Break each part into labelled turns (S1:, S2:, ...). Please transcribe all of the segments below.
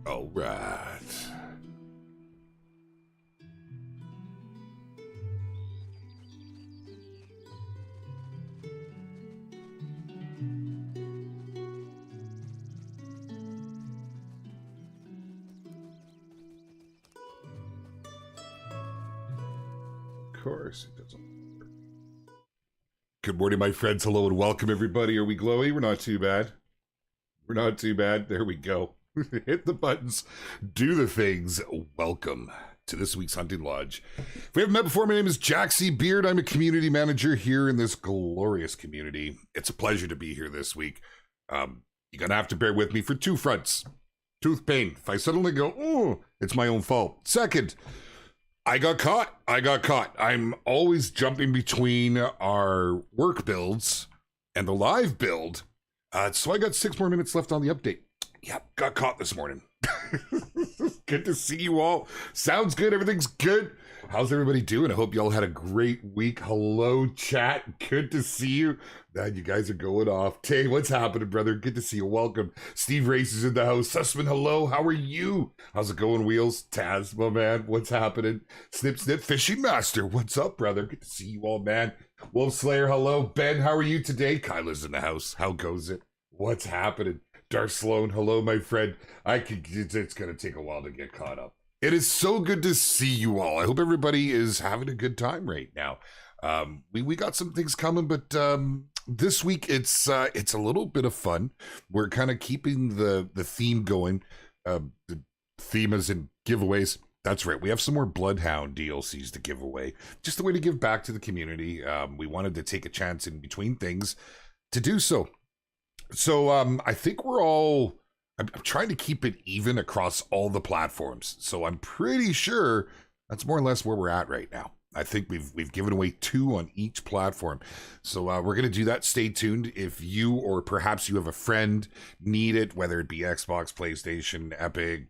S1: All right. Of course it doesn't. Good morning, my friends. Hello and welcome, everybody. Are we glowy? We're not too bad. We're not too bad. There we go. Hit the buttons. Do the things. Welcome to this week's Hunting Lodge. If we haven't met before, my name is Jaxie Beard. I'm a community manager here in this glorious community. It's a pleasure to be here this week. You're going to have to bear with me for two fronts. Tooth pain. If I suddenly go, oh, it's my own fault. Second, I got caught. I'm always jumping between our work builds and the live build. So I got 6 more minutes left on the update. Yep, got caught this morning. Good to see you all. Sounds good. Everything's good. How's everybody doing? I hope you all had a great week. Hello, chat. Good to see you. Man, you guys are going off. Tay, what's happening, brother? Good to see you. Welcome. Steve Race is in the house. Sussman, hello. How are you? How's it going, Wheels? Taz, my man. What's happening? Snip, snip. Fishing Master. What's up, brother? Good to see you all, man. Wolf Slayer, hello. Ben, how are you today? Kyla's in the house. How goes it? What's happening? Darth Sloan, hello, my friend. It's going to take a while to get caught up. It is so good to see you all. I hope everybody is having a good time right now. We got some things coming, but this week it's a little bit of fun. We're kind of keeping the theme going. The theme is in giveaways. That's right. We have some more Bloodhound DLCs to give away. Just a way to give back to the community. We wanted to take a chance in between things to do so. So I think I'm trying to keep it even across all the platforms. So I'm pretty sure that's more or less where we're at right now. I think we've given away 2 on each platform. So we're going to do that. Stay tuned. If you or perhaps you have a friend need it, whether it be Xbox, PlayStation, Epic,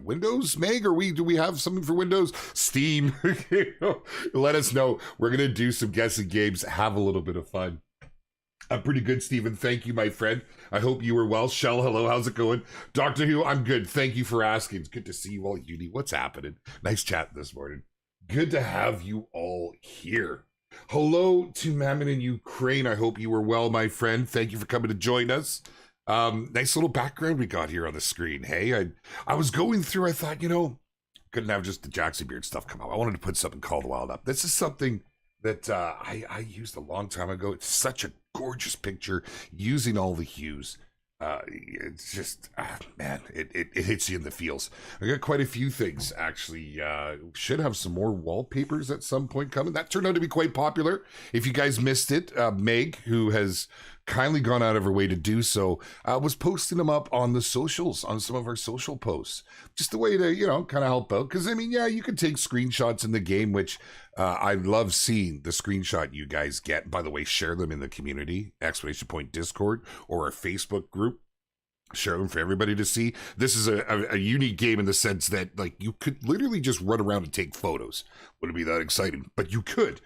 S1: Windows, Meg, or do we have something for Windows? Steam. Let us know. We're going to do some guessing games. Have a little bit of fun. I'm pretty good, Stephen. Thank you, my friend. I hope you were well. Shell, hello. How's it going? Doctor Who, I'm good. Thank you for asking. It's good to see you all, Uni. What's happening? Nice chat this morning. Good to have you all here. Hello to Mammon in Ukraine. I hope you were well, my friend. Thank you for coming to join us. Nice little background we got here on the screen. Hey, I was going through, I thought, couldn't have just the Jaxie Beard stuff come up. I wanted to put something called Loadout. This is something that I used a long time ago. It's such a gorgeous picture using all the hues. It's just, man, it hits you in the feels. I got quite a few things, actually. Should have some more wallpapers at some point coming. That turned out to be quite popular. If you guys missed it, Meg, who has kindly gone out of her way to do so, was posting them up on the socials, on some of our social posts. Just a way to, kind of help out. Because, you can take screenshots in the game, which I love seeing the screenshot you guys get. By the way, share them in the community, ! Discord, or our Facebook group. Share them for everybody to see. This is a unique game in the sense that, you could literally just run around and take photos. Wouldn't be that exciting, but you could.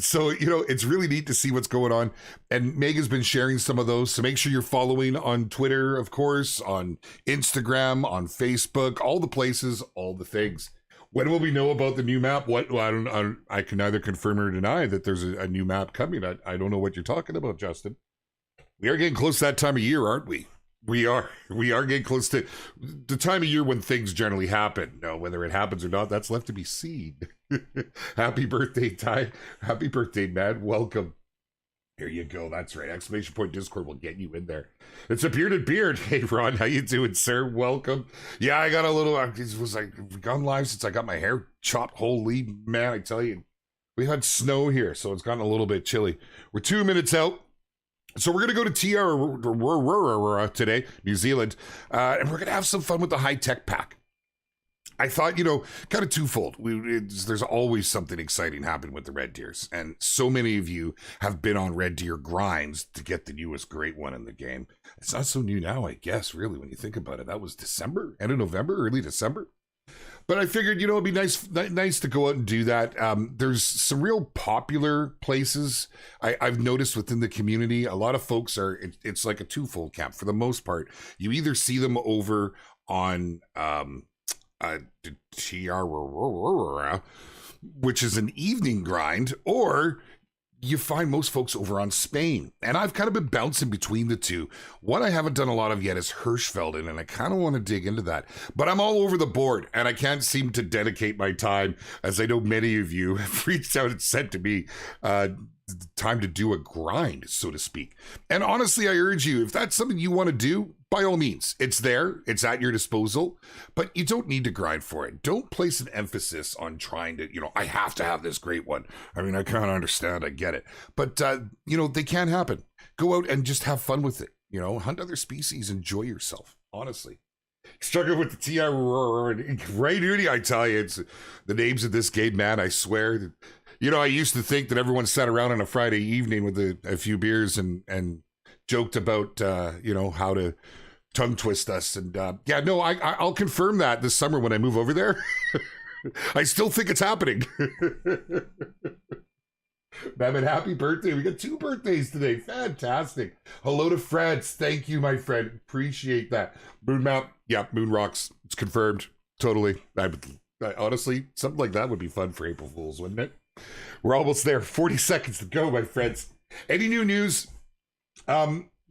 S1: So, it's really neat to see what's going on. And Meg has been sharing some of those. So make sure you're following on Twitter, of course, on Instagram, on Facebook, all the places, all the things. When will we know about the new map? I can neither confirm or deny that there's a new map coming. I don't know what you're talking about, Justin. We are getting close to that time of year, aren't we? We are getting close to the time of year when things generally happen. Now, whether it happens or not, that's left to be seen. Happy birthday, Ty. Happy birthday, man. Welcome. Here you go. That's right. ! Discord will get you in there. It's a bearded beard. Hey, Ron, how you doing, sir? Welcome. Yeah, I got a little, it was we've gone live since I got my hair chopped. Holy man, I tell you. We had snow here, so it's gotten a little bit chilly. We're 2 minutes out. So we're going to go to Te Awaroa today, New Zealand, and we're going to have some fun with the high-tech pack. I thought, kind of twofold. There's always something exciting happening with the Red Deers, and so many of you have been on Red Deer grinds to get the newest great one in the game. It's not so new now, I guess, really, when you think about it. That was December, end of November, early December. But I figured, it'd be nice to go out and do that. There's some real popular places I've noticed within the community. A lot of folks it's like a twofold camp for the most part. You either see them over on Te Awaroa, which is an evening grind, or you find most folks over on Spain. And I've kind of been bouncing between the two. What I haven't done a lot of yet is Hirschfelden, and I kind of want to dig into that. But I'm all over the board, and I can't seem to dedicate my time, as I know many of you have reached out and said to me, time to do a grind, so to speak. And honestly, I urge you, if that's something you want to do, by all means, it's there, it's at your disposal, but you don't need to grind for it. Don't place an emphasis on trying to, I have to have this great one. I mean, I kind of understand, I get it. But, they can happen. Go out and just have fun with it. Hunt other species, enjoy yourself, honestly. Struggling with the Te Awaroa, right, Rudy? I tell you, it's the names of this game, man, I swear. I used to think that everyone sat around on a Friday evening with a few beers and joked about, how to tongue twist us. And I'll confirm that this summer when I move over there. I still think it's happening. Mehmet, happy birthday. We got 2 birthdays today. Fantastic. Hello to Freds. Thank you, my friend. Appreciate that. Moon Mount. Yeah, Moon Rocks. It's confirmed. Totally. I honestly, something like that would be fun for April Fools, wouldn't it? We're almost there. 40 seconds to go, my friends. Any new news?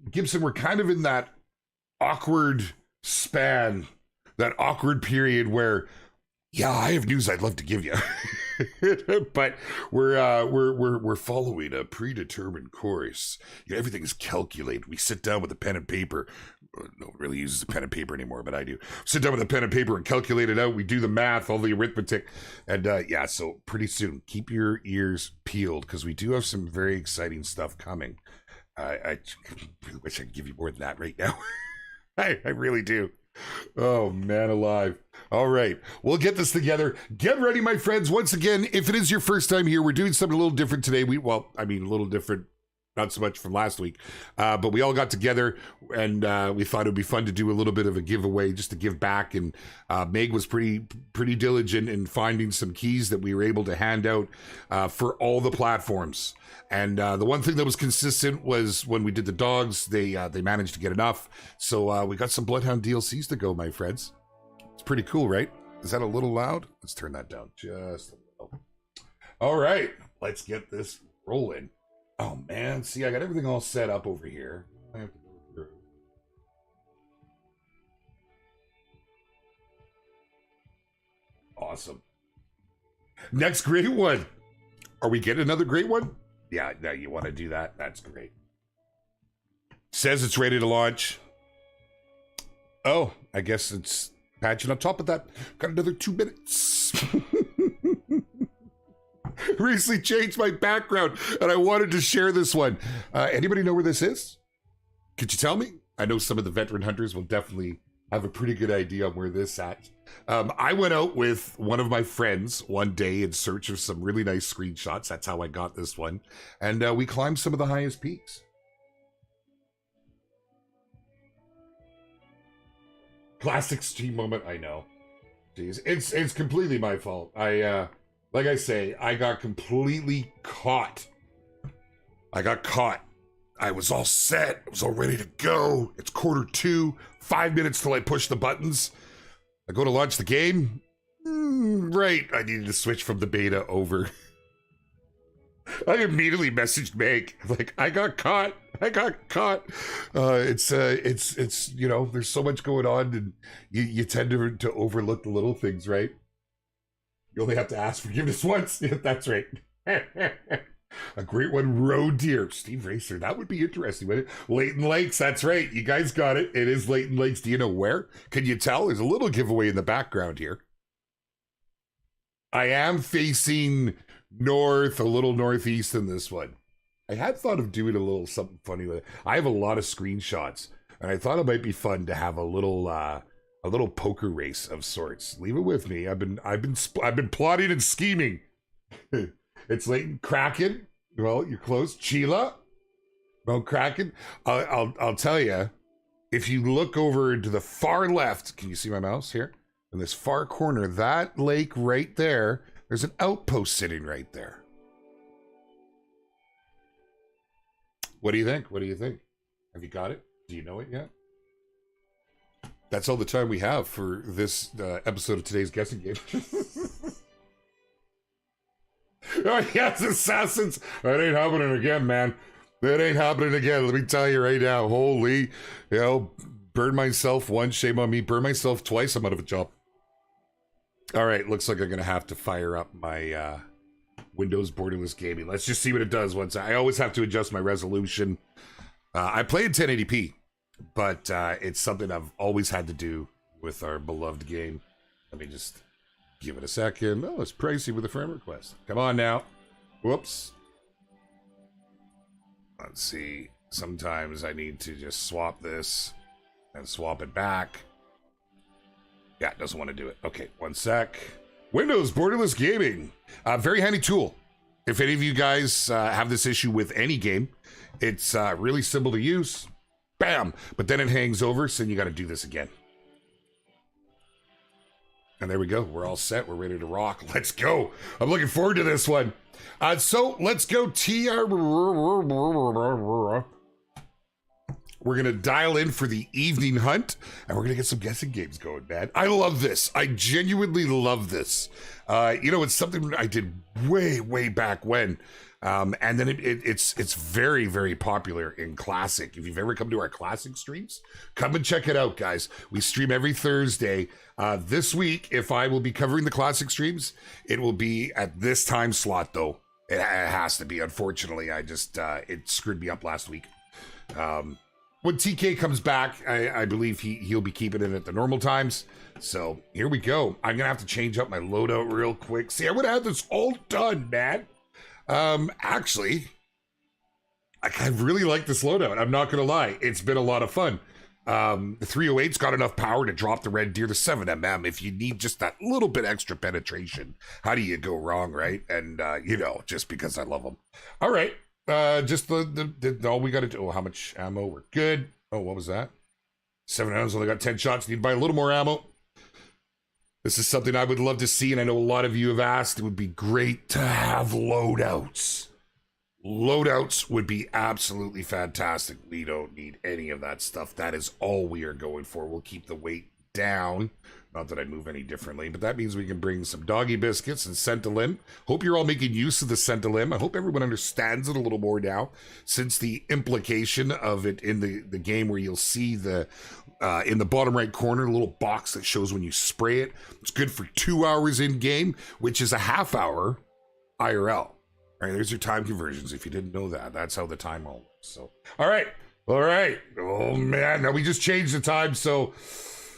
S1: Gibson, we're kind of in that awkward span, that awkward period where, I have news I'd love to give you. But we're following a predetermined course. Everything is calculated. We sit down with a pen and paper. No one really uses a pen and paper anymore, but I do. Sit down with a pen and paper and calculate it out. We do the math, all the arithmetic. And so pretty soon, keep your ears peeled because we do have some very exciting stuff coming. I really wish I could give you more than that right now. I really do. Oh, man alive. All right. We'll get this together. Get ready, my friends. Once again, if it is your first time here, we're doing something a little different today. A little different, not so much from last week. But we all got together and we thought it would be fun to do a little bit of a giveaway just to give back. And Meg was pretty diligent in finding some keys that we were able to hand out for all the platforms. And the one thing that was consistent was when we did the dogs, they managed to get enough. So we got some Bloodhound DLCs to go, my friends. It's pretty cool, right? Is that a little loud? Let's turn that down just a little. All right, let's get this rolling. Oh, man. See, I got everything all set up over here. I have to go through. Awesome. Next great one. Are we getting another great one? Yeah, no, you want to do that? That's great. Says it's ready to launch. Oh, I guess it's patching on top of that. Got another 2 minutes. Recently changed my background, and I wanted to share this one. Anybody know where this is? Could you tell me? I know some of the veteran hunters will definitely have a pretty good idea on where this at. I went out with one of my friends one day in search of some really nice screenshots. That's how I got this one. And we climbed some of the highest peaks. Classic stream moment, I know. Jeez, it's completely my fault. Like I say, I got completely caught. I got caught. I was all set. I was all ready to go. It's 1:45, 5 minutes till I push the buttons. I go to launch the game. Right, I needed to switch from the beta over. I immediately messaged Meg, like, I got caught. It's there's so much going on, and you tend to overlook the little things, right? You only have to ask forgiveness once. Yeah, that's right. A great one, Road Deer. Steve Racer, that would be interesting, wouldn't it? Leighton Lakes, that's right. You guys got it. It is Leighton Lakes. Do you know where? Can you tell? There's a little giveaway in the background here. I am facing north, a little northeast in this one. I had thought of doing a little something funny with it. I have a lot of screenshots, and I thought it might be fun to have a little poker race of sorts. Leave it with me. I've been plotting and scheming. It's Leighton Kraken. Well, you're close. Chila. Well, Kraken. I'll tell you. If you look over to the far left, can you see my mouse here? in this far corner, that lake right there, there's an outpost sitting right there. What do you think? What do you think? Have you got it? Do you know it yet? That's all the time we have for this episode of today's guessing game. Oh, yes, assassins. That ain't happening again, man. That ain't happening again. Let me tell you right now. Holy, burn myself once, shame on me. Burn myself twice, I'm out of a job. All right, looks like I'm going to have to fire up my Windows borderless gaming. Let's just see what it does once. I always have to adjust my resolution. I play in 1080p, but it's something I've always had to do with our beloved game. Let me just give it a second. Oh, it's pricey with a frame request. Come on now. Whoops. Let's see. Sometimes I need to just swap this and swap it back. Yeah, it doesn't want to do it. Okay, one sec. Windows borderless gaming. Very handy tool. If any of you guys have this issue with any game, it's really simple to use. Bam! But then it hangs over, so you got to do this again. And there we go. We're all set. We're ready to rock. Let's go. I'm looking forward to this one. So let's go. We're going to dial in for the evening hunt, and we're going to get some guessing games going, man. I love this. I genuinely love this. It's something I did way back when. And then it's very, very popular in Classic. If you've ever come to our Classic streams, come and check it out, guys. We stream every Thursday. This week, if I will be covering the Classic streams, it will be at this time slot, though. It has to be. Unfortunately, it screwed me up last week. When TK comes back, I believe he'll be keeping it at the normal times. So here we go. I'm gonna have to change up my loadout real quick. See, I would have this all done, man. Actually, I really like this loadout. I'm not gonna lie. It's been a lot of fun. The 308's got enough power to drop the Red Deer to 7mm if you need just that little bit extra penetration. How do you go wrong, right? And, just because I love them. All right. Just all we got to do. Oh, how much ammo? We're good. Oh, what was that? 7 rounds, only got 10 shots. Need to buy a little more ammo. This is something I would love to see, and I know a lot of you have asked. It would be great to have loadouts. Loadouts would be absolutely fantastic. We don't need any of that stuff. That is all we are going for. We'll keep the weight down. Not that I move any differently, but that means we can bring some doggy biscuits and Sentilim. Hope you're all making use of the Sentilim. I hope everyone understands it a little more now, since the implication of it in the game, where you'll see the in the bottom right corner, a little box that shows when you spray it. It's good for 2 hours in game, which is a half hour IRL. All right, there's your time conversions. If you didn't know that, that's how the time all works. So, all right. Oh man, now we just changed the time, so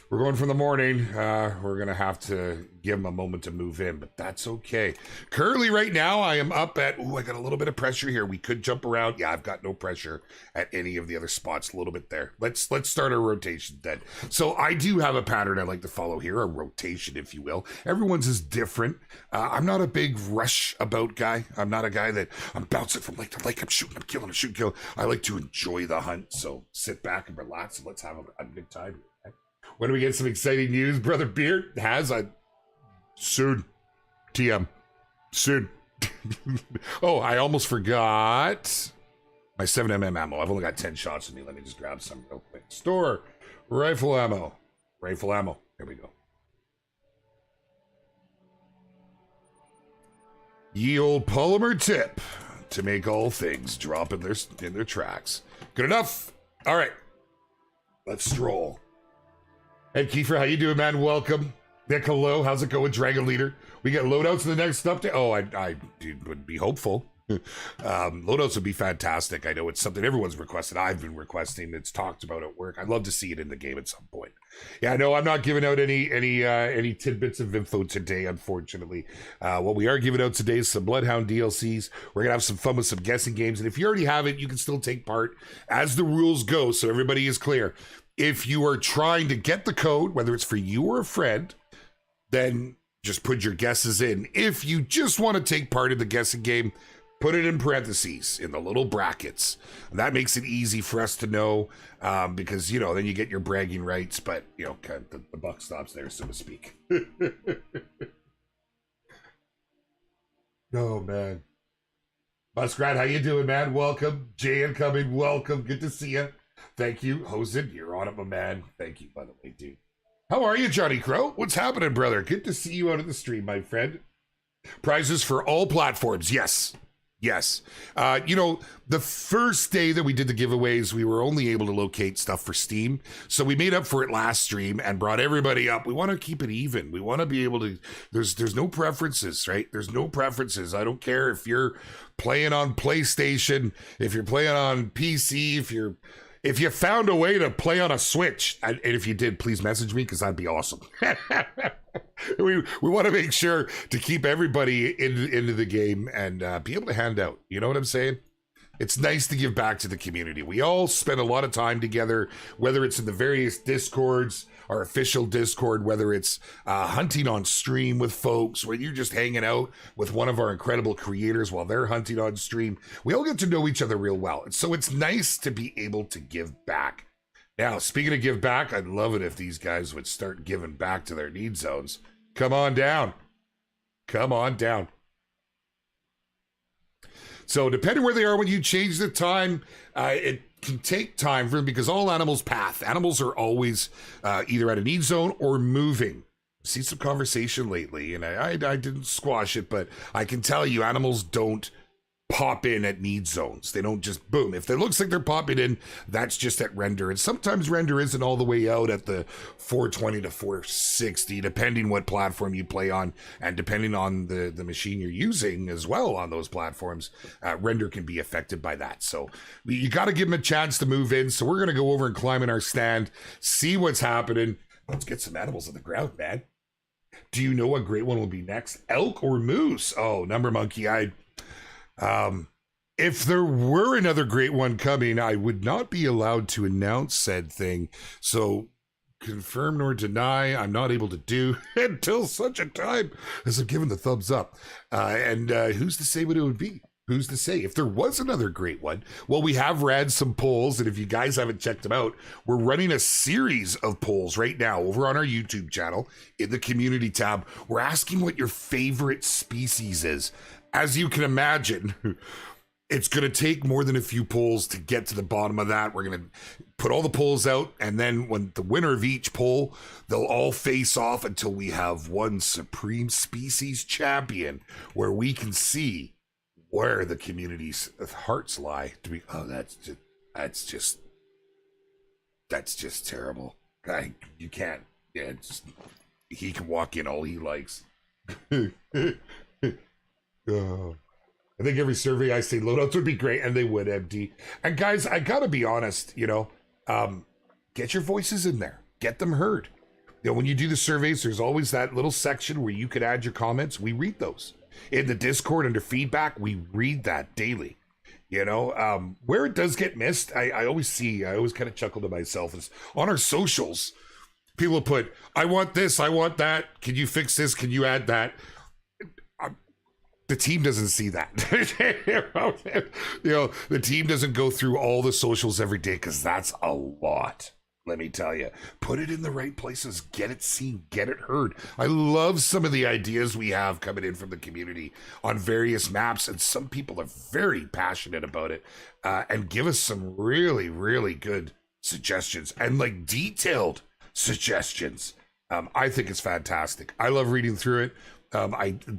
S1: we're going from the morning. We're going to have to give them a moment to move in, but that's okay. Currently, right now, I am up at... I got a little bit of pressure here. We could jump around. Yeah, I've got no pressure at any of the other spots. A little bit there. Let's start our rotation then. So I do have a pattern I like to follow here, a rotation, if you will. Everyone's is different. I'm not a big rush about guy. I'm not a guy that I'm bouncing from lake to lake. I'm shooting, I'm killing, I'm shooting, kill. I like to enjoy the hunt. So sit back and relax, and let's have a good time here. When do we get some exciting news? Brother Beard has soon. TM. Soon. Oh, I almost forgot my 7mm ammo. I've only got 10 shots in me. Let me just grab some real quick. Store. Rifle ammo. Rifle ammo. Here we go. Ye old polymer tip to make all things drop in their tracks. Good enough? All right. Let's stroll. Hey, Kiefer, how you doing, man? Welcome. Nick, hello. How's it going, Dragon Leader? We get loadouts in the next update? Oh, I would be hopeful. Loadouts would be fantastic. I know it's something everyone's requested. I've been requesting. It's talked about at work. I'd love to see it in the game at some point. Yeah, no, I'm not giving out any tidbits of info today, unfortunately. What we are giving out today is some Bloodhound DLCs. We're going to have some fun with some guessing games. And if you already have it, you can still take part as the rules go, so everybody is clear. If you are trying to get the code, whether it's for you or a friend, then just put your guesses in. If you just want to take part in the guessing game, Put it in parentheses in the little brackets. That makes it easy for us to know, because, you know, then you get your bragging rights, but, you know, kind of the buck stops there, so to speak. Oh, man. Muskrat, how you doing, man? Welcome. Jay incoming, welcome. Good to see you. Thank you. Hosen, you're on it, my man. Thank you, by the way, dude. How are you, Johnny Crow? What's happening, brother? Good to see you out of the stream, my friend. Prizes for all platforms, yes. Yes. You know, the first day that we did the giveaways, we were only able to locate stuff for Steam. So we made up for it last stream and brought everybody up. We want to keep it even. We want to be able to, there's no preferences, right? There's no preferences. I don't care if you're playing on PlayStation, if you're playing on PC, if you found a way to play on a Switch, and if you did, please message me, because that'd be awesome. we want to make sure to keep everybody into the game and be able to hand out. You know what I'm saying? It's nice to give back to the community. We all spend a lot of time together, whether it's in the various Discords, our official Discord, whether it's hunting on stream with folks, where you're just hanging out with one of our incredible creators while they're hunting on stream. We all get to know each other real well. And so it's nice to be able to give back. Now, speaking of give back, I'd love it if these guys would start giving back to their need zones. Come on down. Come on down. So depending where they are when you change the time, it can take time for them, because all animals path. Animals are always either at a need zone or moving. I've seen some conversation lately, and I didn't squash it, but I can tell you animals don't pop in at need zones. They don't just boom. If it looks like they're popping in, that's just at render. And sometimes render isn't all the way out at the 420 to 460, depending what platform you play on and depending on the machine you're using as well on those platforms. Render can be affected by that. So you got to give them a chance to move in. So we're going to go over and climb in our stand, see what's happening. Let's get some animals on the ground, man. Do you know what great one will be next? Elk or moose? Oh, Number Monkey, if there were another great one coming, I would not be allowed to announce said thing. So confirm nor deny, I'm not able to do until such a time as I'm given the thumbs up. And who's to say what it would be? Who's to say? If there was another great one, well, we have ran some polls, and if you guys haven't checked them out, we're running a series of polls right now over on our YouTube channel in the community tab. We're asking what your favorite species is. As you can imagine, it's going to take more than a few polls to get to the bottom of that. We're going to put all the polls out, and then when the winner of each poll, they'll all face off until we have one supreme species champion, where we can see where the community's hearts lie. That's just terrible. You can't. Yeah, he can walk in all he likes. I think every survey I say loadouts would be great, and they would, MD. And guys, I gotta be honest, you know, get your voices in there, get them heard. You know, when you do the surveys, there's always that little section where you could add your comments. We read those in the Discord under feedback. We read that daily. You know, where it does get missed, I always kind of chuckle to myself, is on our socials. People put, I want this, I want that. Can you fix this? Can you add that? The team doesn't see that. You know, the team doesn't go through all the socials every day, because that's a lot. Let me tell you, put it in the right places, get it seen, get it heard. I love some of the ideas we have coming in from the community on various maps, and some people are very passionate about it, and give us some really, really good suggestions, and like detailed suggestions. I think it's fantastic. I love reading through it.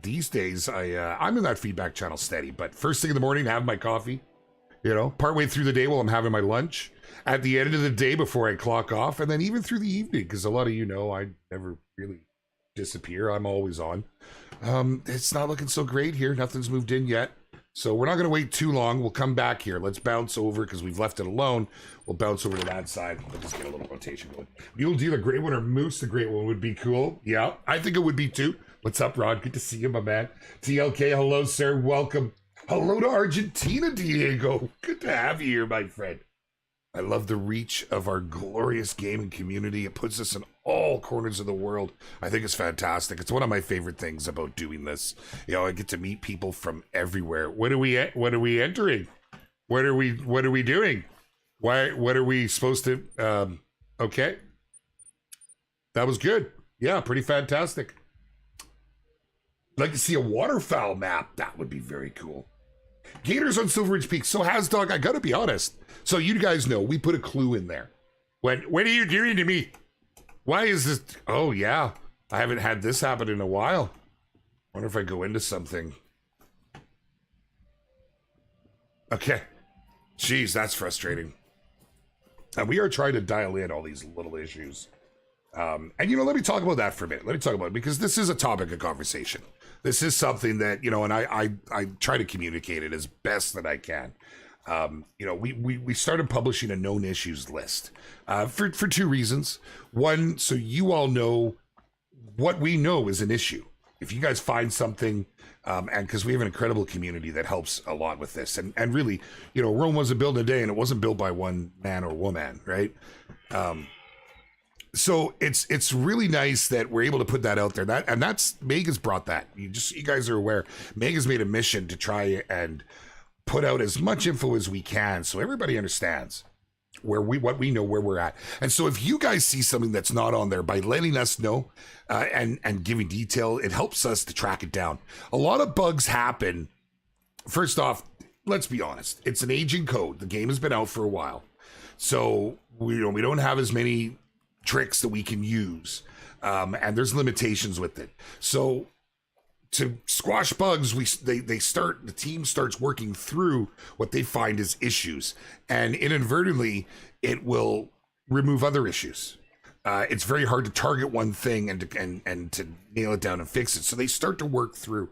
S1: These days I'm in that feedback channel steady, but first thing in the morning, have my coffee, you know, partway through the day while I'm having my lunch, at the end of the day before I clock off, and then even through the evening, because a lot of you know I never really disappear. I'm always on. It's not looking so great here. Nothing's moved in yet, so we're not going to wait too long. We'll come back here. Let's bounce over, because we've left it alone. We'll bounce over to that side. We'll just get a little rotation going. Mule Dealer, great one, or Moose the great one would be cool. Yeah, I think it would be too. What's up, Rod? Good to see you, my man. TLK, hello, sir. Welcome. Hello to Argentina, Diego. Good to have you here, my friend. I love the reach of our glorious gaming community. It puts us in all corners of the world. I think it's fantastic. It's one of my favorite things about doing this. You know, I get to meet people from everywhere. What are we entering? What are we doing? What are we supposed to okay. That was good. Yeah, pretty fantastic. I'd like to see a waterfowl map. That would be very cool. Gators on Silver Ridge Peak. So Hasdog, I gotta be honest. So you guys know we put a clue in there. What are you doing to me? Why is this? Oh yeah, I haven't had this happen in a while. Wonder if I go into something. Okay. Jeez, that's frustrating. And we are trying to dial in all these little issues. And you know, let me talk about that for a minute. Let me talk about it because this is a topic of conversation. This is something that, you know, and I try to communicate it as best that I can. You know, we started publishing a known issues list for two reasons. One, so you all know what we know is an issue. If you guys find something, and because we have an incredible community that helps a lot with this, and really, you know, Rome wasn't built in a day, and it wasn't built by one man or woman, right? So it's really nice that we're able to put that out there. That's Meg has brought that. You guys are aware. Meg has made a mission to try and put out as much info as we can, so everybody understands what we know, where we're at. And so if you guys see something that's not on there, by letting us know and giving detail, it helps us to track it down. A lot of bugs happen. First off, let's be honest. It's an aging code. The game has been out for a while, so we don't have as many tricks that we can use, and there's limitations with it. So to squash bugs, the team starts working through what they find as issues, and inadvertently it will remove other issues. It's very hard to target one thing and to nail it down and fix it. So they start to work through.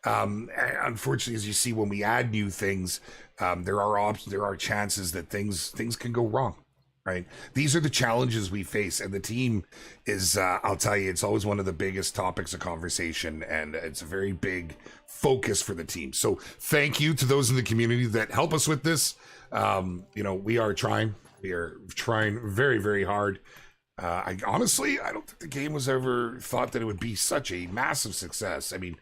S1: Unfortunately, as you see, when we add new things, there are chances that things can go wrong. Right. These are the challenges we face, and the team is, I'll tell you, it's always one of the biggest topics of conversation, and it's a very big focus for the team. So thank you to those in the community that help us with this. You know, we are trying very, very hard. I don't think the game was ever thought that it would be such a massive success. I mean,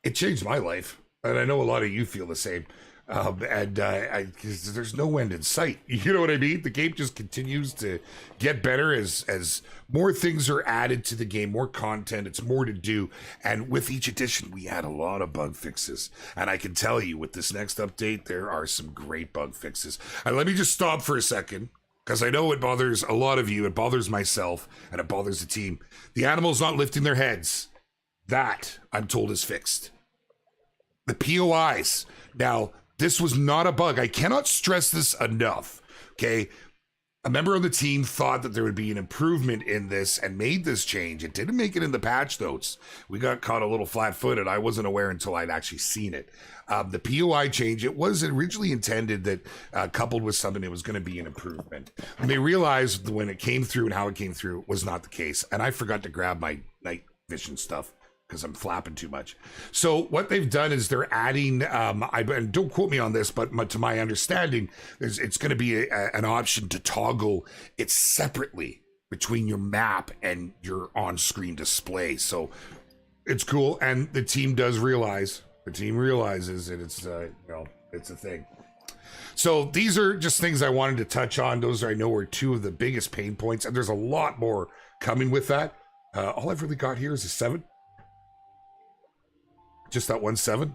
S1: it changed my life, and I know a lot of you feel the same. There's no end in sight. You know what I mean? The game just continues to get better as more things are added to the game, more content, it's more to do. And with each edition, we add a lot of bug fixes. And I can tell you with this next update, there are some great bug fixes. And let me just stop for a second, because I know it bothers a lot of you. It bothers myself, and it bothers the team. The animals not lifting their heads. That, I'm told, is fixed. The POIs. Now, this was not a bug. I cannot stress this enough, okay? A member of the team thought that there would be an improvement in this and made this change. It didn't make it in the patch notes. We got caught a little flat-footed. I wasn't aware until I'd actually seen it. The POI change, it was originally intended that coupled with something, it was going to be an improvement. And they realized when it came through and how it came through was not the case. And I forgot to grab my night vision stuff, because I'm flapping too much. So what they've done is they're adding, and don't quote me on this, but to my understanding, it's going to be an option to toggle it separately between your map and your on-screen display. So it's cool, and the team realizes that it's a thing. So these are just things I wanted to touch on. Those I know are two of the biggest pain points, and there's a lot more coming with that. All I've really got here is a 7. Just that 1-7.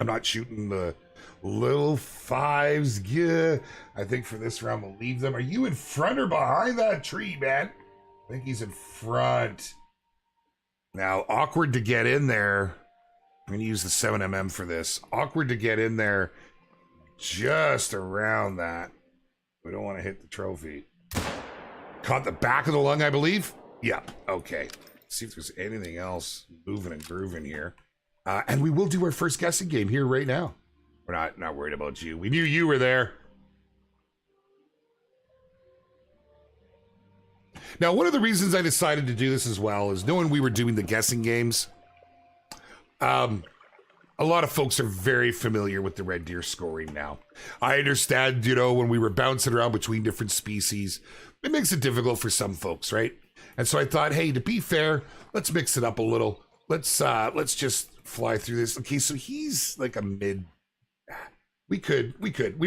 S1: I'm not shooting the little 5s. Yeah, I think for this round we'll leave them. Are you in front or behind that tree, man? I think he's in front. Now, awkward to get in there. I'm going to use the 7mm for this. Awkward to get in there just around that. We don't want to hit the trophy. Caught the back of the lung, I believe. Yeah, okay. See if there's anything else moving and grooving here. And we will do our first guessing game here right now. We're not worried about you. We knew you were there. Now, one of the reasons I decided to do this as well is knowing we were doing the guessing games. a lot of folks are very familiar with the red deer scoring now. I understand, you know, when we were bouncing around between different species, it makes it difficult for some folks, right? And so I thought, hey, to be fair, let's mix it up a little. Let's just fly through this. Okay, so he's like a mid. We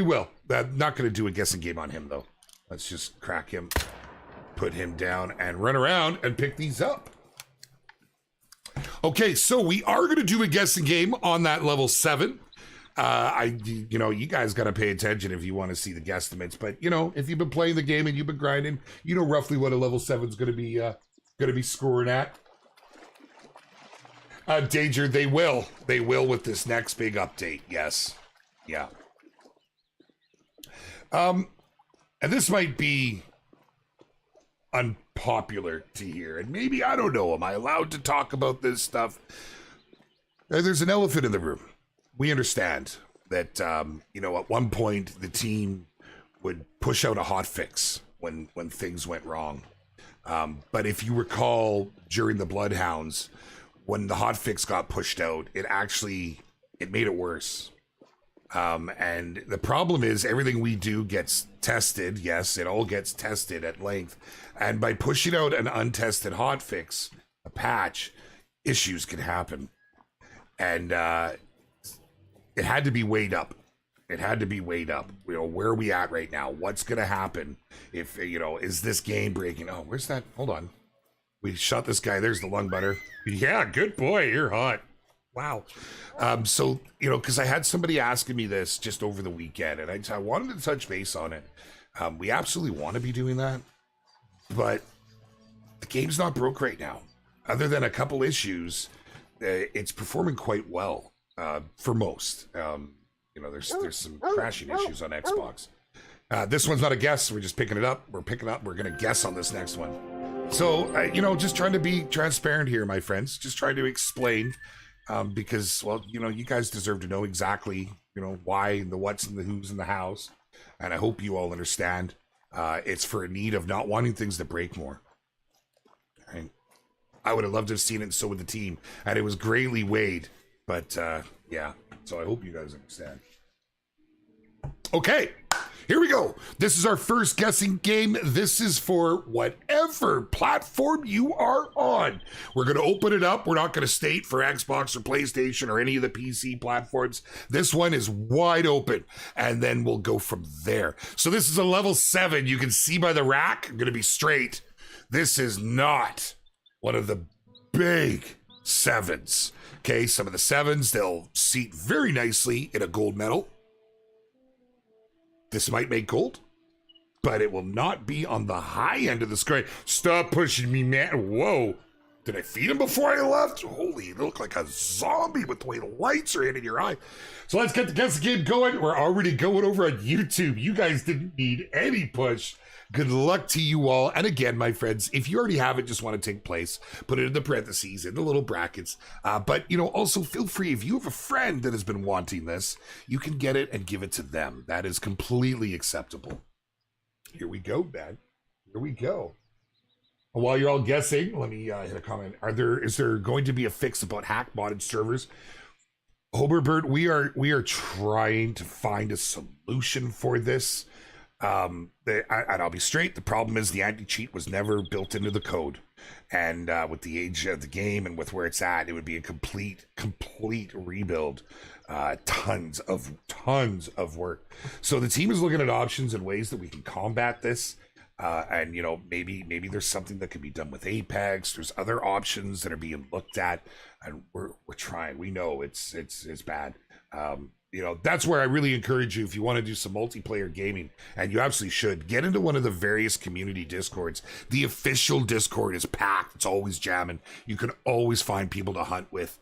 S1: will. I'm not going to do a guessing game on him though. Let's just crack him, put him down, and run around and pick these up. Okay, so we are going to do a guessing game on that level 7. You know, you guys got to pay attention if you want to see the guesstimates. But you know, if you've been playing the game and you've been grinding, you know roughly what a level 7 is going to be scoring at. Danger, they will with this next big update. Yes, yeah. And this might be unpopular to hear, and maybe, I don't know, am I allowed to talk about this stuff? There's an elephant in the room. We understand that, you know, at one point the team would push out a hot fix when things went wrong. But if you recall, during the Bloodhounds, when the hot fix got pushed out, it made it worse. And the problem is everything we do gets tested. Yes, it all gets tested at length. And by pushing out an untested hotfix, a patch, issues can happen. And it had to be weighed up. It had to be weighed up. You know, where are we at right now? What's going to happen if, you know, is this game breaking? Oh, where's that? Hold on. We shot this guy. There's the lung butter. Yeah, good boy. You're hot. Wow. So, you know, because I had somebody asking me this just over the weekend, and I wanted to touch base on it. We absolutely want to be doing that, but the game's not broke right now. Other than a couple issues, it's performing quite well for most. You know, there's some crashing issues on Xbox. This one's not a guess. We're just picking it up. We're going to guess on this next one. So, you know, just trying to be transparent here, my friends. Just trying to explain. Because, well, you know, you guys deserve to know exactly, you know, why and the what's and the who's in the house. And I hope you all understand. It's for a need of not wanting things to break more. Right? I would have loved to have seen it, and so would the team. And it was greatly weighed. But, yeah. So I hope you guys understand. Okay. Here we go. This is our first guessing game. This is for whatever platform you are on. We're going to open it up. We're not going to state for Xbox or PlayStation or any of the PC platforms. This one is wide open, and then we'll go from there. So this is a level 7. You can see by the rack. I'm going to be straight. This is not one of the big 7s. Okay, some of the 7s, they'll seat very nicely in a gold medal. This might make gold, but it will not be on the high end of the screen. Stop pushing me, man. Whoa. Did I feed him before I left? Holy, you look like a zombie with the way the lights are hitting your eye. So let's get the guessing game going. We're already going over on YouTube. You guys didn't need any push. Good luck to you all. And again, my friends, if you already have it, just want to take place, put it in the parentheses, in the little brackets. But, you know, also feel free, if you have a friend that has been wanting this, you can get it and give it to them. That is completely acceptable. Here we go, man. Here we go. While you're all guessing, let me hit a comment. Is there going to be a fix about hack modded servers? Hoberbert, we are trying to find a solution for this. And I'll be straight. The problem is the anti-cheat was never built into the code, and with the age of the game and with where it's at, it would be a complete rebuild. Tons of work. So the team is looking at options and ways that we can combat this. And you know, maybe there's something that can be done with Apex. There's other options that are being looked at, and we're trying. We know it's bad. You know, that's where I really encourage you, if you want to do some multiplayer gaming, and you absolutely should, get into one of the various community discords. The official discord is packed. It's always jamming. You can always find people to hunt with.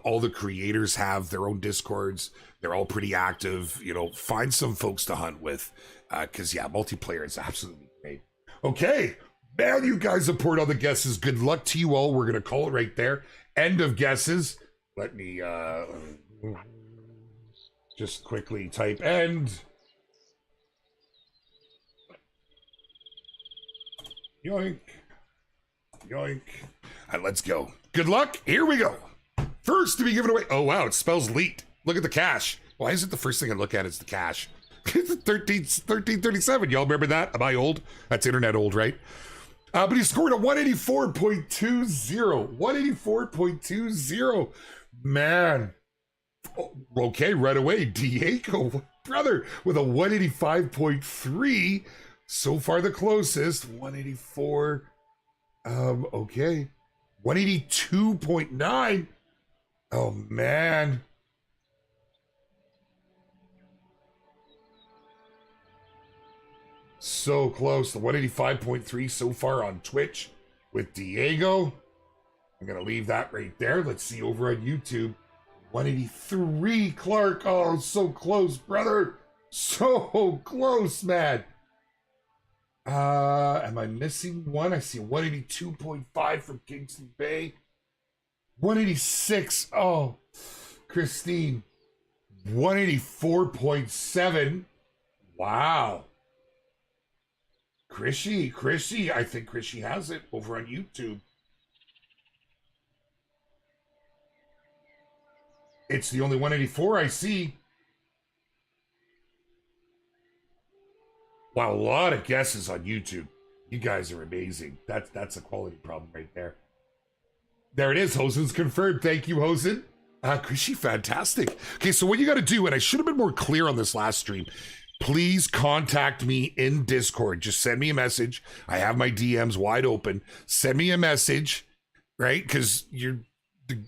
S1: All the creators have their own discords. They're all pretty active. You know, find some folks to hunt with, because yeah, multiplayer is absolutely great. Okay, man, you guys have poured all the guesses. Good luck to you all. We're gonna call it right there. End of guesses. Let me just quickly type end. Yoink. Yoink. And let's go. Good luck. Here we go. First to be given away. Oh, wow. It spells leet. Look at the cash. Why is it the first thing I look at is the cash? It's 1337. Y'all remember that? Am I old? That's internet old, right? But he scored a 184.20. 184.20. Man. Oh, okay, right away. Diego, brother, with a 185.3. So far the closest. 184. Okay. 182.9. Oh, man. So close. The 185.3 so far on Twitch with Diego. I'm going to leave that right there. Let's see over on YouTube. 183, Clark. Oh, so close, brother. So close, man. Am I missing one? I see a 182.5 from Kingston Bay. 186. Oh, Christine. 184.7. Wow. Chrissy, I think Chrissy has it over on YouTube. It's the only 184 I see. Wow, a lot of guesses on YouTube. You guys are amazing. That's a quality problem right there. There it is. Hosen's confirmed. Thank you, Hosen. Chrissy, fantastic. Okay, so what you got to do, and I should have been more clear on this last stream, please contact me in Discord. Just send me a message. I have my DMs wide open. Send me a message, right? Because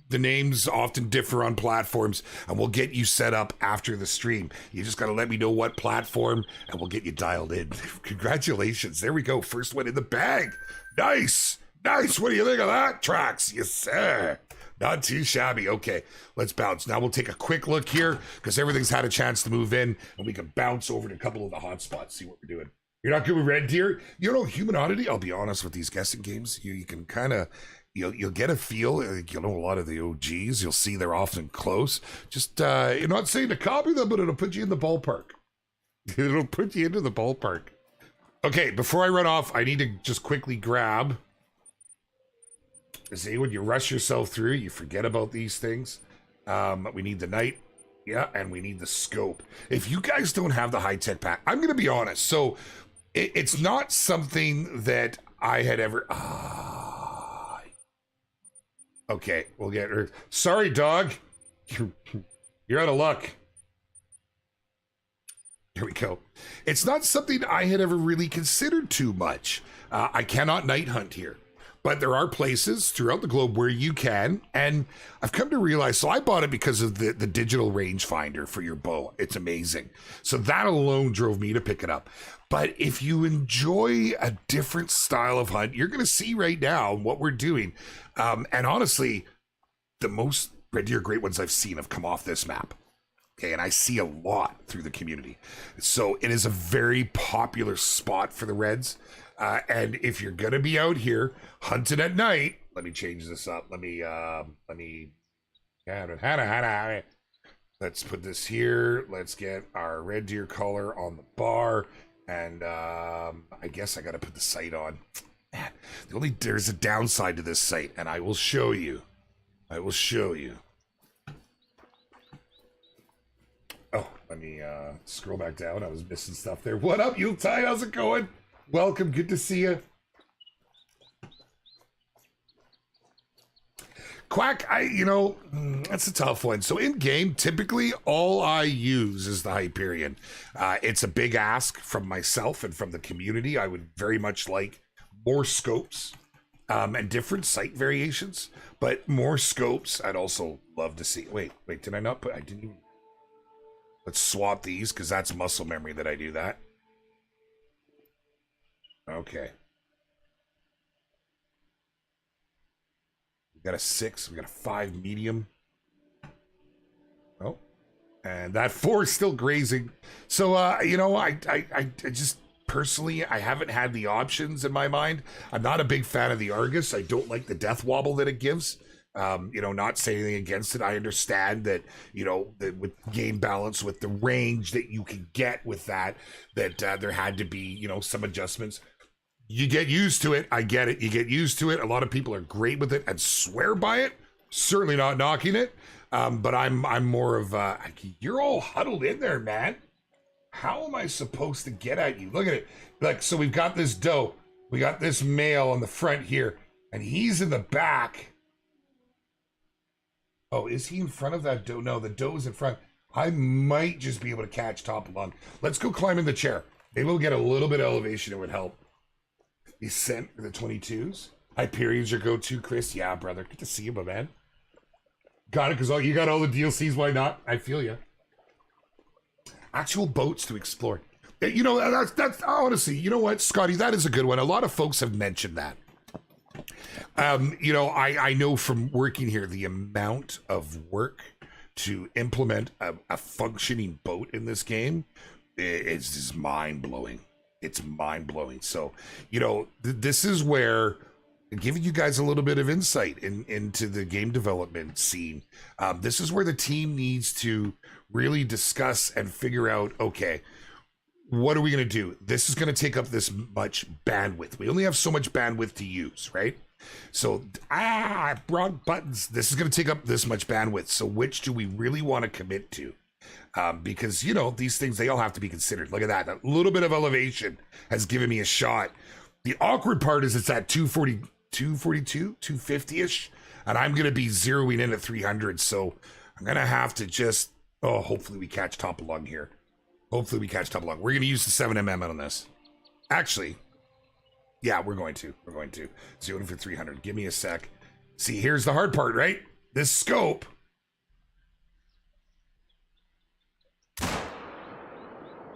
S1: the names often differ on platforms, and we'll get you set up after the stream. You just got to let me know what platform, and we'll get you dialed in. Congratulations. There we go. First one in the bag. Nice. Nice. What do you think of that, Trax? Yes, sir. Not too shabby. Okay, let's bounce. Now we'll take a quick look here because everything's had a chance to move in, and we can bounce over to a couple of the hot spots, see what we're doing. You're not good with Red Deer? You know, Human Oddity, I'll be honest with these guessing games. You can kind of, you'll get a feel. You'll know a lot of the OGs. You'll see they're often close. Just, you're not saying to copy them, but it'll put you in the ballpark. It'll put you into the ballpark. Okay, before I run off, I need to just quickly grab. See, when you rush yourself through, you forget about these things. We need the night. Yeah, and we need the scope. If you guys don't have the high-tech pack, I'm going to be honest. So it's not something that I had ever... Okay, we'll get her. Sorry, dog. You're out of luck. Here we go. It's not something I had ever really considered too much. I cannot night hunt here. But there are places throughout the globe where you can, and I've come to realize, so I bought it because of the digital rangefinder for your bow. It's amazing. So that alone drove me to pick it up. But if you enjoy a different style of hunt, you're going to see right now what we're doing. And honestly, the most Red Deer great ones I've seen have come off this map. Okay, and I see a lot through the community. So it is a very popular spot for the Reds. And if you're gonna be out here hunting at night, let me change this up. Let's put this here. Let's get our Red Deer color on the bar, and I guess I gotta put the sight on. Man, there's a downside to this sight, and I will show you. Oh, let me scroll back down. I was missing stuff there. What up, Yuletide? How's it going? Welcome, good to see you. Quack, that's a tough one. So in game, typically all I use is the Hyperion. It's a big ask from myself and from the community. I would very much like more scopes and different sight variations, but more scopes. I'd also love to see. Wait, did I not put? I didn't even. Let's swap these because that's muscle memory that I do that. Okay. We got a 6. We got a 5 medium. Oh. And that 4 is still grazing. So, I just personally, I haven't had the options in my mind. I'm not a big fan of the Argus. I don't like the death wobble that it gives. Not saying anything against it. I understand that, with game balance, with the range that you can get with that there had to be, some adjustments. You get used to it. I get it. You get used to it. A lot of people are great with it and swear by it. Certainly not knocking it, but I'm more of you're all huddled in there, man. How am I supposed to get at you? Look at it. Like, so we've got this doe. We got this male on the front here, and he's in the back. Oh, is he in front of that doe? No, the doe's in front. I might just be able to catch top along. Let's go climb in the chair. Maybe we'll get a little bit of elevation. It would help. He sent the 22s. Hyperion's your go-to, Chris. Yeah, brother. Good to see you, my man. Got it, because you got all the DLCs. Why not? I feel you. Actual boats to explore. You know, that's honestly, you know what, Scotty, that is a good one. A lot of folks have mentioned that. You know, I know from working here, the amount of work to implement a functioning boat in this game is just mind-blowing. It's mind-blowing. So, you know, this is where giving you guys a little bit of insight into the game development scene. This is where the team needs to really discuss and figure out, okay, what are we going to do? This is going to take up this much bandwidth. We only have so much bandwidth to use, right? So, wrong buttons. This is going to take up this much bandwidth. So which do we really want to commit to? Because, you know, these things, they all have to be considered. Look at that. A little bit of elevation has given me a shot. The awkward part is it's at 240, 242, 250-ish. And I'm going to be zeroing in at 300. So I'm going to have to just, hopefully we catch top along here. Hopefully we catch top along. We're going to use the 7mm on this. Actually, yeah, we're going to. Zeroing for 300. Give me a sec. See, here's the hard part, right? This scope.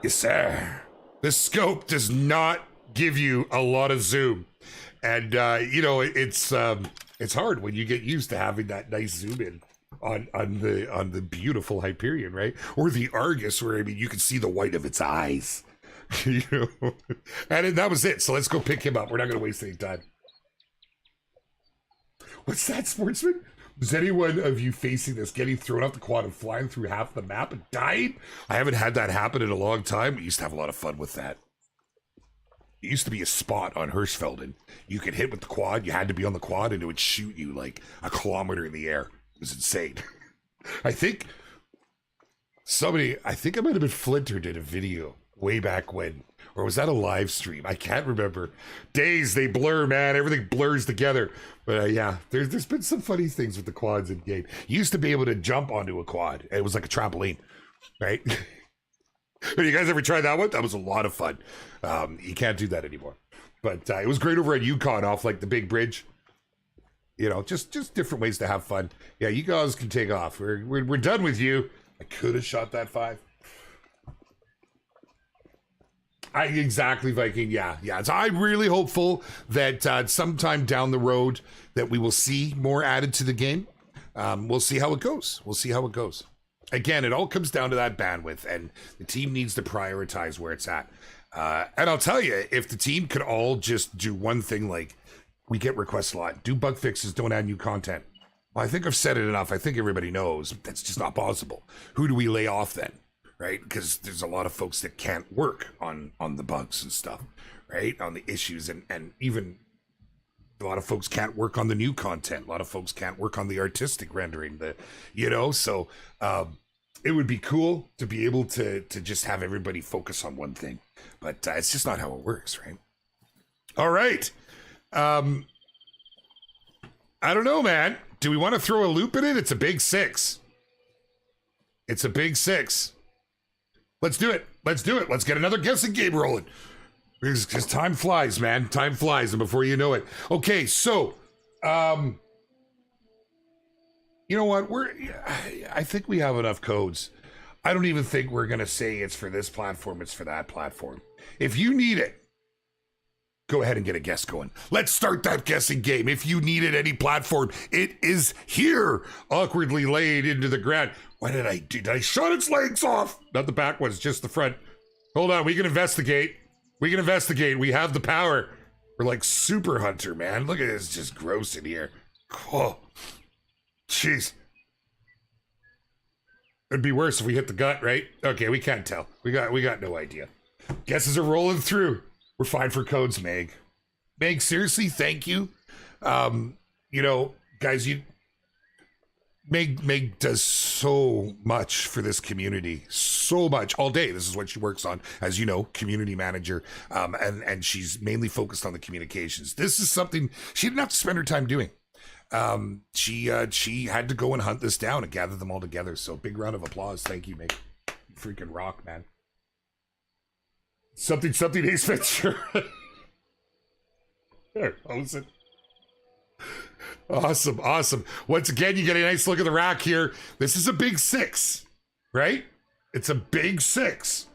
S1: Yes, sir. This scope does not give you a lot of zoom. And, you know, it's hard when you get used to having that nice zoom in on the beautiful Hyperion, right? Or the Argus, where, I mean, you can see the white of its eyes. You know? And that was it. So let's go pick him up. We're not going to waste any time. What's that, sportsman? Was anyone of you facing this, getting thrown off the quad and flying through half the map and dying? I haven't had that happen in a long time. We used to have a lot of fun with that. It used to be a spot on Hirschfelden. You could hit with the quad. You had to be on the quad, and it would shoot you like a kilometer in the air. It was insane. I think it might have been Flinter did a video way back when. Or was that a live stream? I can't remember. Days, they blur, man. Everything blurs together. But yeah, there's been some funny things with the quads in game. You used to be able to jump onto a quad. It was like a trampoline, right? Have you guys ever tried that one? That was a lot of fun. You can't do that anymore. But it was great over at Yukon off like the big bridge. You know, just different ways to have fun. Yeah, you guys can take off. We're done with you. I could have shot that 5. Exactly, Viking. Yeah. So I'm really hopeful that sometime down the road that we will see more added to the game. We'll see how it goes. Again, it all comes down to that bandwidth, and the team needs to prioritize where it's at. And I'll tell you, if the team could all just do one thing, like we get requests a lot, do bug fixes, don't add new content. Well, I think I've said it enough. I think everybody knows that's just not possible. Who do we lay off then? Right? Because there's a lot of folks that can't work on the bugs and stuff, right? On the issues, and even a lot of folks can't work on the new content. A lot of folks can't work on the artistic rendering, so it would be cool to be able to just have everybody focus on one thing, but it's just not how it works, right? All right. I don't know, man. Do we want to throw a loop in it? It's a big 6. Let's do it. Let's get another guessing game rolling. Because time flies, man. Time flies, and before you know it. Okay, so, you know what? I think we have enough codes. I don't even think we're going to say it's for this platform, it's for that platform. If you need it, go ahead and get a guess going. Let's start that guessing game. If you need it any platform, it is here, awkwardly laid into the ground. What did I do? Did I shut its legs off? Not the back ones, just the front. Hold on, we can investigate. We have the power. We're like Super Hunter, man. Look at this, it's just gross in here. Oh, jeez. It'd be worse if we hit the gut, right? Okay, we can't tell. We got no idea. Guesses are rolling through. We're fine for codes, Meg. Meg, seriously, thank you. You know, guys, Meg does so much for this community, so much all day. This is what she works on, as you know, community manager, and she's mainly focused on the communications. This is something she didn't have to spend her time doing. She had to go and hunt this down and gather them all together. So big round of applause. Thank you, Meg. You freaking rock, man. Something Ace Ventura. There, how's it? Awesome. Once again, you get a nice look at the rack here. This is a big 6, right? It's a big 6.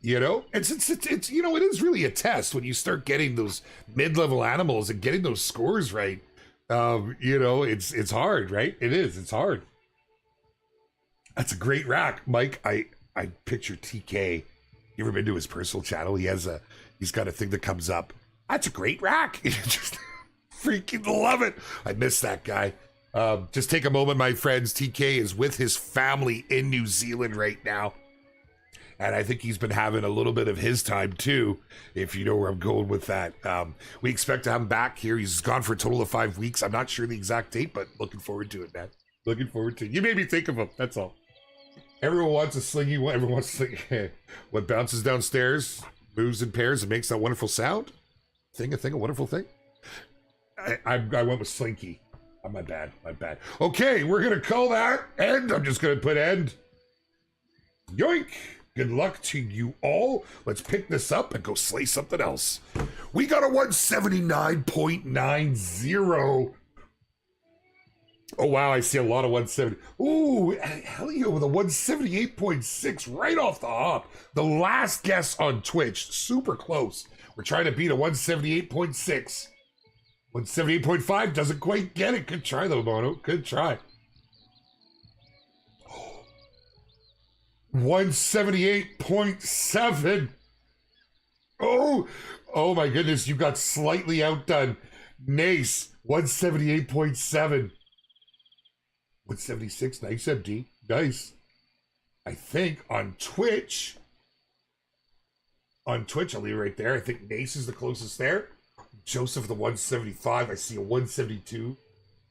S1: You know, it's you know, it is really a test when you start getting those mid-level animals and getting those scores right. You know, it's hard, right? It's hard. That's a great rack, Mike. I picture TK. You ever been to his personal channel? He's got a thing that comes up. That's a great rack. Just freaking love it. I miss that guy. Just take a moment, my friends. TK is with his family in New Zealand right now. And I think he's been having a little bit of his time too, if you know where I'm going with that. We expect to have him back here. He's gone for a total of 5 weeks. I'm not sure the exact date, but looking forward to it, man. Looking forward to it. You made me think of him. That's all. Everyone wants a slingy. Everyone wants a slingy. What bounces downstairs, moves in pairs, and makes that wonderful sound. A wonderful thing. I went with slinky. Oh, my bad. Okay, we're gonna call that end. I'm just gonna put end. Yoink. Good luck to you all. Let's pick this up and go slay something else. We got a 179.90. Oh, wow, I see a lot of 170. Ooh, Helio with a 178.6 right off the hop. The last guess on Twitch, super close. We're trying to beat a 178.6. 178.5 doesn't quite get it. Good try, though, Mono. Good try. 178.7. Oh my goodness, you got slightly outdone. Nace, 178.7. 176, nice MD. Nice. I think on Twitch, I'll leave it right there. I think Nace is the closest there. Joseph, the 175. I see a 172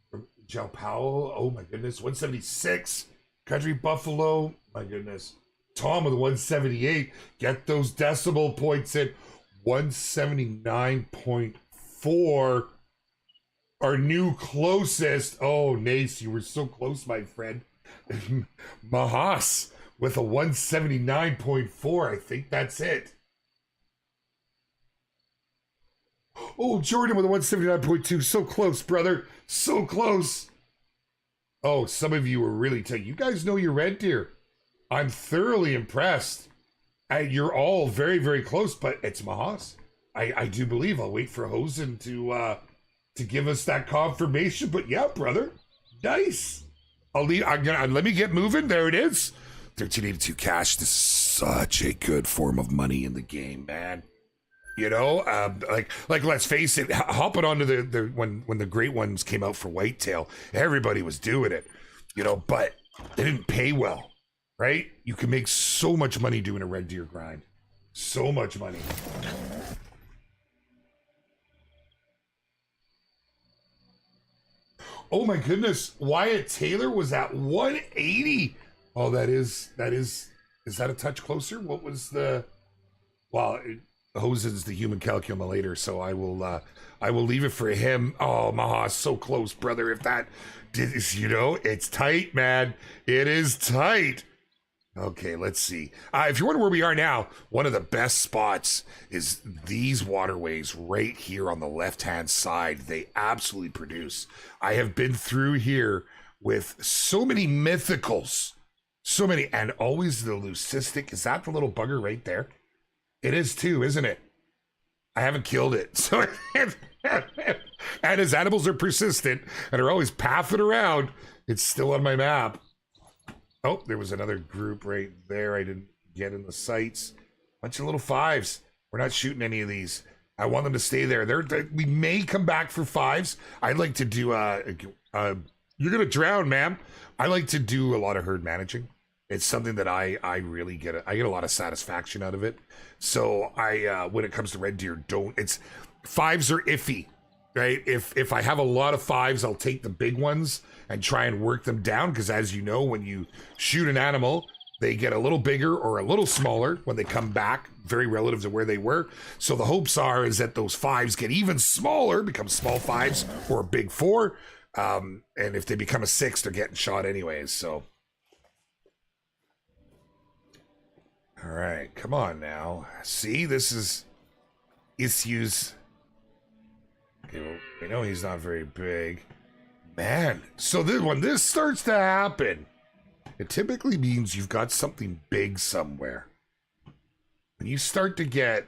S1: from Joe Powell. Oh my goodness. 176. Country Buffalo. My goodness. Tom with a 178. Get those decimal points in. 179.4. Our new closest. Oh, Nace, you were so close, my friend. Mahas with a 179.4. I think that's it. Oh, Jordan with a 179.2. So close, brother. So close. Oh, some of you are really tight. You guys know your red deer. I'm thoroughly impressed. You're all very, very close, but it's Mahas. I do believe. I'll wait for Hosen to give us that confirmation. But yeah, brother. Nice. Let me get moving. There it is. 1382 cash. This is such a good form of money in the game, man. You know, like let's face it, hopping onto the when the great ones came out for whitetail, everybody was doing it, you know, but they didn't pay well, right? You can make so much money doing a red deer grind. So much money. Oh my goodness, Wyatt Taylor was at 180. Oh, is that a touch closer? What was the, well, Hosen's the human calculator, so I will leave it for him. Oh, Maha, so close, brother. If that did, you know, it's tight, man. It is tight. Okay, let's see. If you're wondering where we are now, one of the best spots is these waterways right here on the left-hand side. They absolutely produce. I have been through here with so many mythicals, so many, and always the leucistic. Is that the little bugger right there? It is too, isn't it? I haven't killed it. So, and as animals are persistent and are always pathing around, it's still on my map. Oh, there was another group right there. I didn't get in the sights. Bunch of little fives. We're not shooting any of these. I want them to stay there. We may come back for fives. I'd like to do, you're going to drown, ma'am. I like to do a lot of herd managing. It's something that I really get. I get a lot of satisfaction out of it. So when it comes to red deer, fives are iffy. right? If I have a lot of 5s, I'll take the big ones and try and work them down, because as you know, when you shoot an animal, they get a little bigger or a little smaller when they come back, very relative to where they were. So the hopes is that those 5s get even smaller, become small 5s or a big 4. And if they become a 6, they're getting shot anyways. So, all right, come on now. See, this is issues. Okay, well, we know he's not very big. Man, so when this starts to happen, it typically means you've got something big somewhere. When you start to get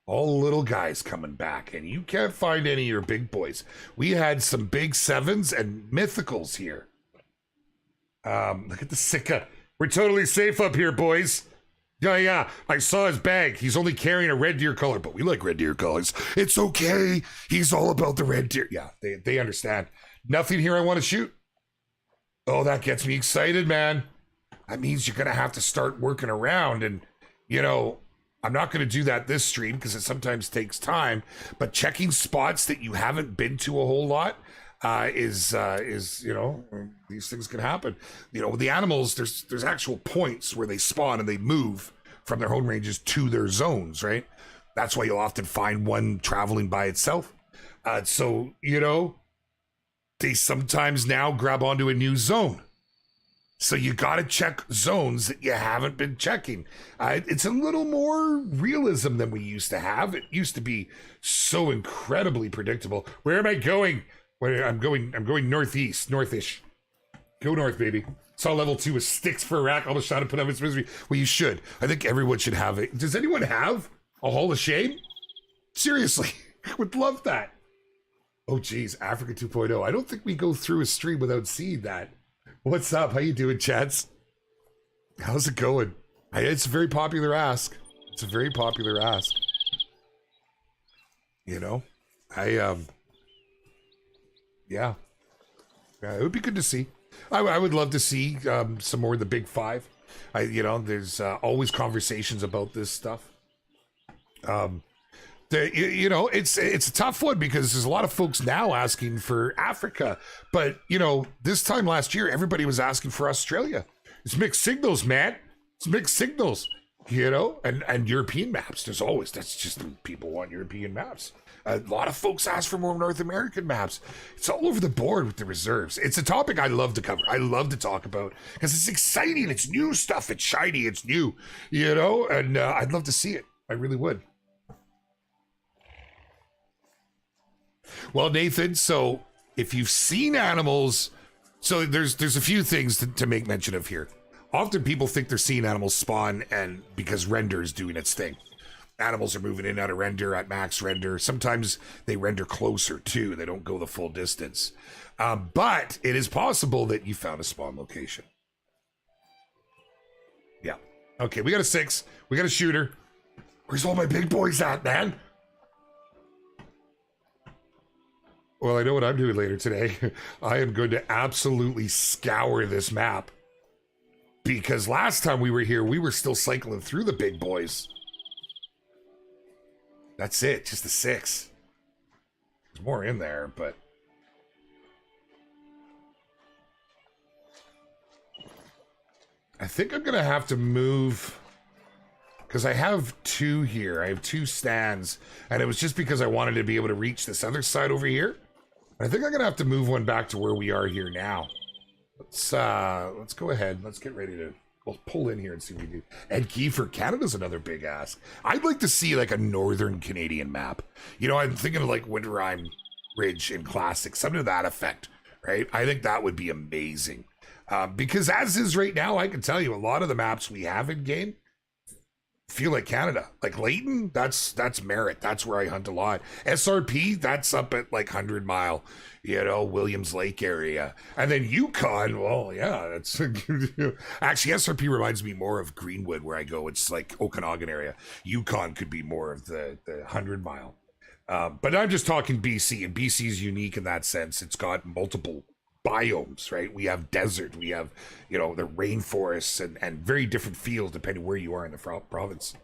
S1: all the little guys coming back and you can't find any of your big boys. We had some big 7s and mythicals here. Look at the Sika. We're totally safe up here, boys. Yeah, I saw his bag. He's only carrying a red deer color, but we like red deer colors. It's okay. He's all about the red deer. Yeah, they understand. Nothing here I want to shoot. Oh, that gets me excited, man. That means you're going to have to start working around. And, you know, I'm not going to do that this stream because it sometimes takes time. But checking spots that you haven't been to a whole lot is you know, these things can happen. You know, with the animals, there's actual points where they spawn and they move from their home ranges to their zones, right? That's why you'll often find one traveling by itself. So, you know, they sometimes now grab onto a new zone. So you got to check zones that you haven't been checking. It's a little more realism than we used to have. It used to be so incredibly predictable. Where am I going? I'm going northeast, northish. Go north, baby. Saw level 2 with sticks for a rack. Almost shot to put up its misery. Well, you should. I think everyone should have it. Does anyone have a Hall of Shame? Seriously, I would love that. Oh, geez, Africa 2.0. I don't think we go through a stream without seeing that. What's up? How you doing, Chats? How's it going? It's a very popular ask. It's a very popular ask. You know, yeah, it would be good to see. I would love to see some more of the big 5. You know, there's always conversations about this stuff. You know, it's a tough one because there's a lot of folks now asking for Africa, but you know, this time last year everybody was asking for Australia. It's mixed signals, man. It's mixed signals, you know, and European maps. That's just people want European maps. A lot of folks ask for more North American maps. It's all over the board with the reserves. It's a topic I love to cover. I love to talk about because it's exciting. It's new stuff. It's shiny. It's new, you know, and I'd love to see it. I really would. Well, Nathan, so if you've seen animals, so there's a few things to make mention of here. Often people think they're seeing animals spawn and because render is doing its thing. Animals are moving in and out of render at max render. Sometimes they render closer too. They don't go the full distance. But it is possible that you found a spawn location. Yeah. Okay, we got a 6. We got a shooter. Where's all my big boys at, man? Well, I know what I'm doing later today. I am going to absolutely scour this map. Because last time we were here, we were still cycling through the big boys. That's it, just the 6. There's more in there, but... I think I'm going to have to move... Because I have 2 here. I have 2 stands. And it was just because I wanted to be able to reach this other side over here. I think I'm gonna have to move one back to where we are here now. Let's go ahead. Let's get ready to pull in here and see what we do. Ed Kiefer, Canada's another big ask. I'd like to see like a northern Canadian map. You know, I'm thinking of like Winterheim Ridge in Classic, something to that effect, right? I think that would be amazing. Because as is right now, I can tell you a lot of the maps we have in game feel like Canada. Like Layton, that's Merritt. That's where I hunt a lot. SRP, that's up at like 100 Mile, you know, Williams Lake area. And then Yukon, well, yeah, that's actually SRP reminds me more of Greenwood where I go. It's like Okanagan area. Yukon could be more of the 100 Mile. But I'm just talking BC, and BC is unique in that sense. It's got multiple biomes, right? We have desert, we have, you know, the rainforests and very different fields depending where you are in the province.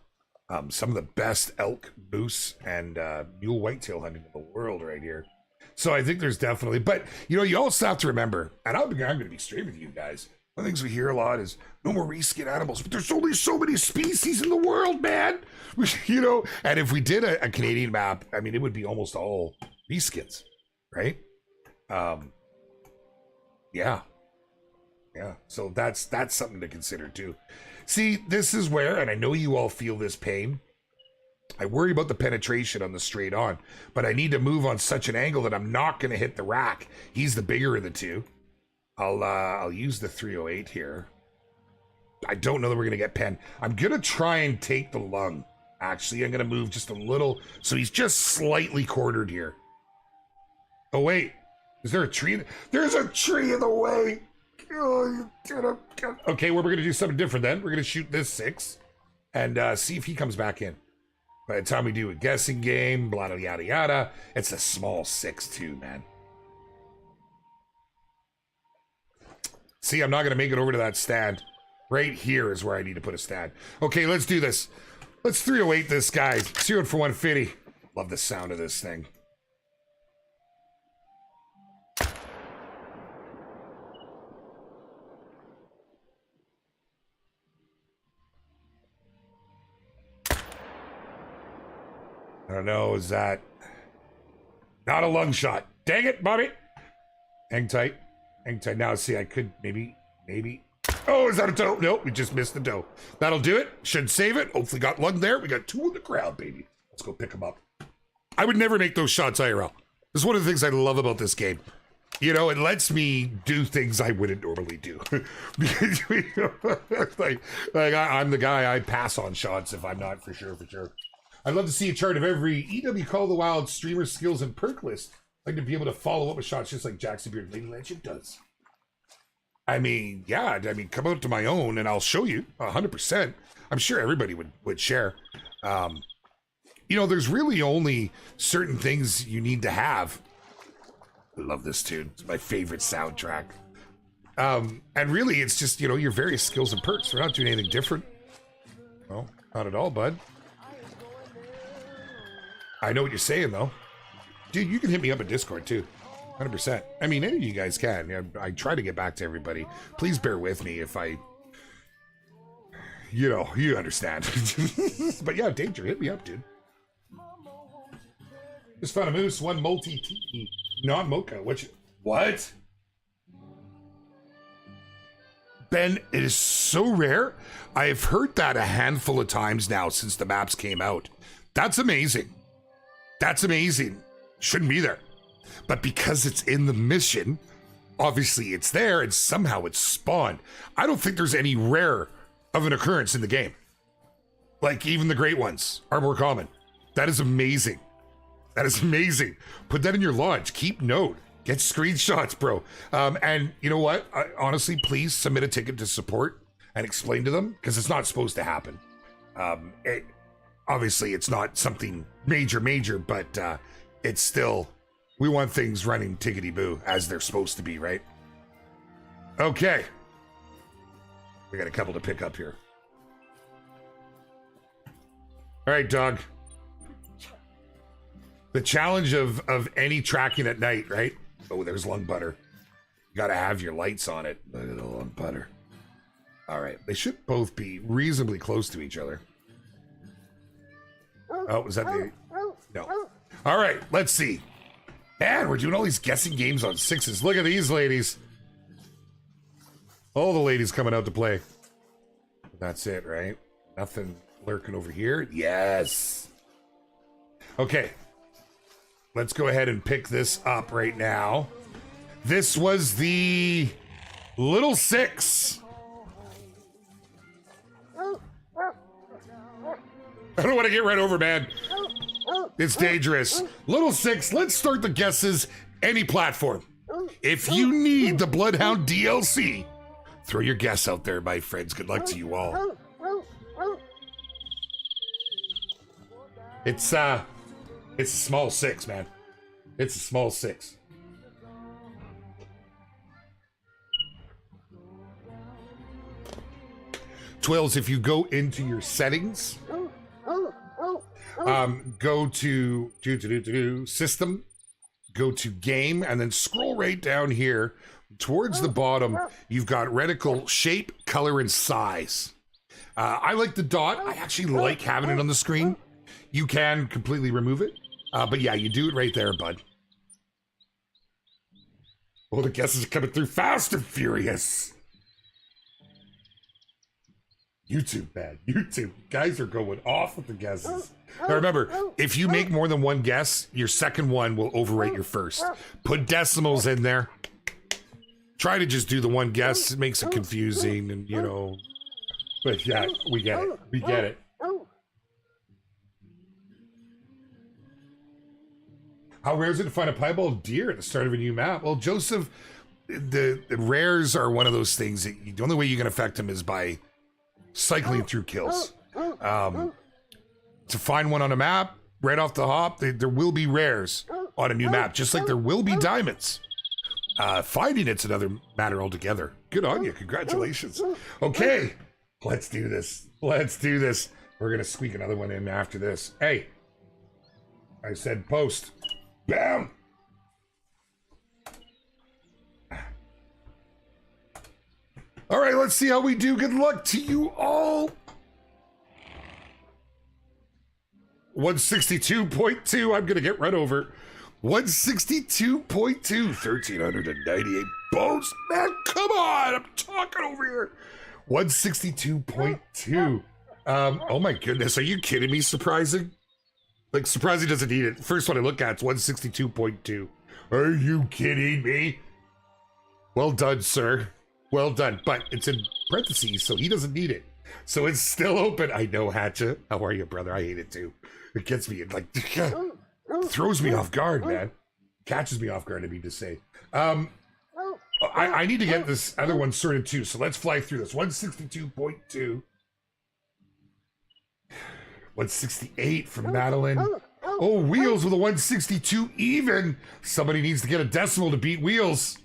S1: Some of the best elk, moose, and mule whitetail hunting in the world right here. So I think there's definitely, but you know, you also have to remember, and I'm going to be straight with you guys. One of the things we hear a lot is no more reskin animals, but there's only so many species in the world, man. You know, and if we did a Canadian map, I mean, it would be almost all reskins, right? Yeah. So that's something to consider too. See, this is where, and I know you all feel this pain, I worry about the penetration on the straight on, but I need to move on such an angle that I'm not going to hit the rack. He's the bigger of the two. I'll use the 308 here. I don't know that we're going to get pen. I'm going to try and take the lung. Actually, I'm going to move just a little. So he's just slightly quartered here. Oh, wait. Is there a tree? There's a tree in the way. Okay, well, we're going to do something different then. We're going to shoot this 6 and see if he comes back in. By the time we do a guessing game, blah, blah, yada, yada, it's a small 6 too, man. See, I'm not going to make it over to that stand. Right here is where I need to put a stand. Okay, let's do this. Let's 308 this guy. 0 for 150. Love the sound of this thing. I don't know, is that not a lung shot? Dang it, Bobby. Hang tight. Hang tight. Now, see, I could maybe. Oh, is that a toe? Nope, we just missed the toe. That'll do it. Should save it. Hopefully got lung there. We got 2 in the crowd, baby. Let's go pick them up. I would never make those shots IRL. This is one of the things I love about this game. You know, it lets me do things I wouldn't normally do. I'm the guy, I pass on shots if I'm not for sure. I'd love to see a chart of every EW Call of the Wild streamer skills and perk list. I'd like to be able to follow up with shots just like Jackson Beard Lady Legend does. I mean, yeah, come out to my own and I'll show you 100%. I'm sure everybody would share. You know, there's really only certain things you need to have. I love this tune. It's my favorite soundtrack. And really, it's just, you know, your various skills and perks. We're not doing anything different. Well, not at all, bud. I know what you're saying, though. Dude, you can hit me up at Discord, too. 100%. I mean, any of you guys can. I try to get back to everybody. Please bear with me if I... You know, you understand. But yeah, Danger, hit me up, dude. Just found a moose, 1 multi-tea, non-mocha. What? Ben, it is so rare. I've heard that a handful of times now since the maps came out. That's amazing. That's amazing. Shouldn't be there. But because it's in the mission, obviously it's there and somehow it's spawned. I don't think there's any rare of an occurrence in the game. Like, even the great ones are more common. That is amazing. That is amazing. Put that in your lodge. Keep note. Get screenshots, bro. And you know what? Honestly, please submit a ticket to support and explain to them, because it's not supposed to happen. Obviously, it's not something major, but it's still... We want things running tickety-boo as they're supposed to be, right? Okay. We got a couple to pick up here. All right, dog. The challenge of any tracking at night, right? Oh, there's lung butter. You got to have your lights on it. Look at the lung butter. All right. They should both be reasonably close to each other. Oh, was that the... No. All right, let's see. Man, we're doing all these guessing games on 6s. Look at these ladies. All the ladies coming out to play. That's it, right? Nothing lurking over here. Yes. Okay. Let's go ahead and pick this up right now. This was the little 6. I don't want to get right over, man. It's dangerous. Little 6, let's start the guesses any platform. If you need the Bloodhound DLC, throw your guess out there, my friends. Good luck to you all. It's a small 6, man. It's a small 6. Twills, if you go into your settings, go to system, go to game, and then scroll right down here. Towards the bottom, you've got reticle shape, color, and size. I like the dot. I actually like having it on the screen. You can completely remove it. But yeah, you do it right there, bud. Oh, the guesses are coming through fast and furious. YouTube, man. YouTube. Guys are going off with the guesses. Now remember, if you make more than one guess, your second one will overrate your first. Put decimals in there. Try to just do the one guess. It makes it confusing and, you know. But yeah, we get it. We get it. How rare is it to find a piebald deer at the start of a new map? Well, Joseph, the rares are one of those things that the only way you can affect them is by cycling through kills. To find one on a map, right off the hop, there will be rares on a new map, just like there will be diamonds. Finding it's another matter altogether. Good on you. Congratulations. Okay, let's do this. Let's do this. We're going to squeak another one in after this. Hey, I said post. Bam! All right, let's see how we do. Good luck to you all. 162.2. I'm going to get run over. 162.2. 1,398 bones. Man, come on. I'm talking over here. 162.2. Oh, my goodness. Are you kidding me? Surprising? Like, surprising doesn't need it. First one I look at is 162.2. Are you kidding me? Well done, sir. Well done. But it's in parentheses, so he doesn't need it. So it's still open. I know, Hatcha. How are you, brother? I hate it, too. It gets me, it, like, throws me off guard, man. Catches me off guard, I mean to say. I need to get this other one sorted, too. So let's fly through this. 162.2. 168 from Madeline. Oh, Wheels with a 162 even. Somebody needs to get a decimal to beat Wheels.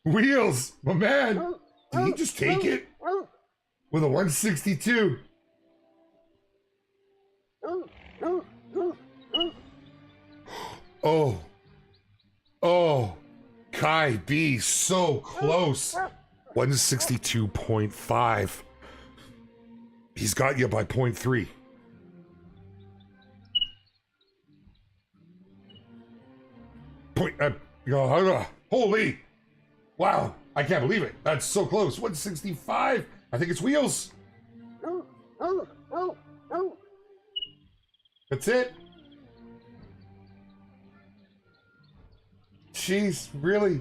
S1: Wheels, my man. Did he just take it? With a 162. Oh. Oh. Kai B, so close. 162.5. He's got you by 0.3. Holy! Wow, I can't believe it. That's so close. 165. I think it's Wheels. That's it. Jeez, really?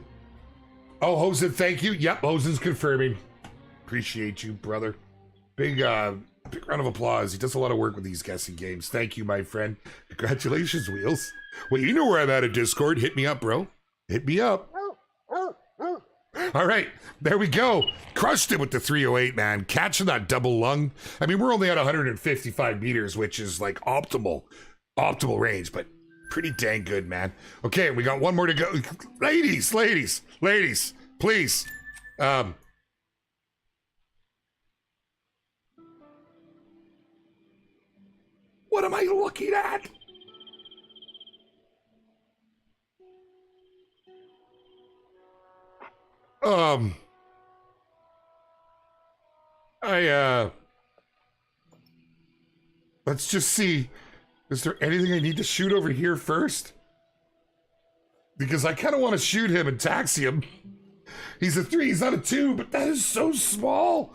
S1: Oh, Hosen, thank you. Yep, Hosen's confirming. Appreciate you, brother. Big round of applause. He does a lot of work with these guessing games. Thank you, my friend. Congratulations, Wheels. Well, you know where I'm at in Discord. Hit me up, bro. Hit me up. All right, there we go. Crushed it with the 308, man. Catching that double lung. I mean, we're only at 155 meters, which is like optimal range, but pretty dang good, man. Okay, we got one more to go. Ladies, please. What am I looking at? Let's just see. Is there anything I need to shoot over here first? Because I kind of want to shoot him and taxi him. He's a 3, he's not a 2, but that is so small.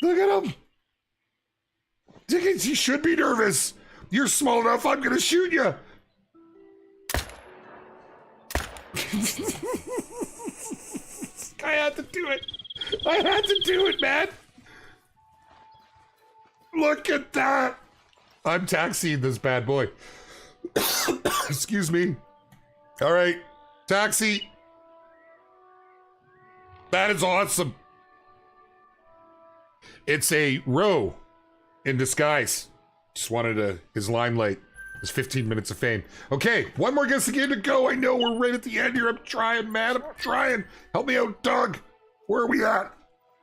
S1: Look at him. Dickens, you should be nervous. You're small enough, I'm gonna shoot you. I had to do it. I had to do it, man. Look at that. I'm taxiing this bad boy. Excuse me. All right, taxi. That is awesome. It's a row in disguise. Just wanted his limelight. His 15 minutes of fame. Okay, one more guess again to go. I know we're right at the end here. I'm trying, man. I'm trying. Help me out, Doug. Where are we at?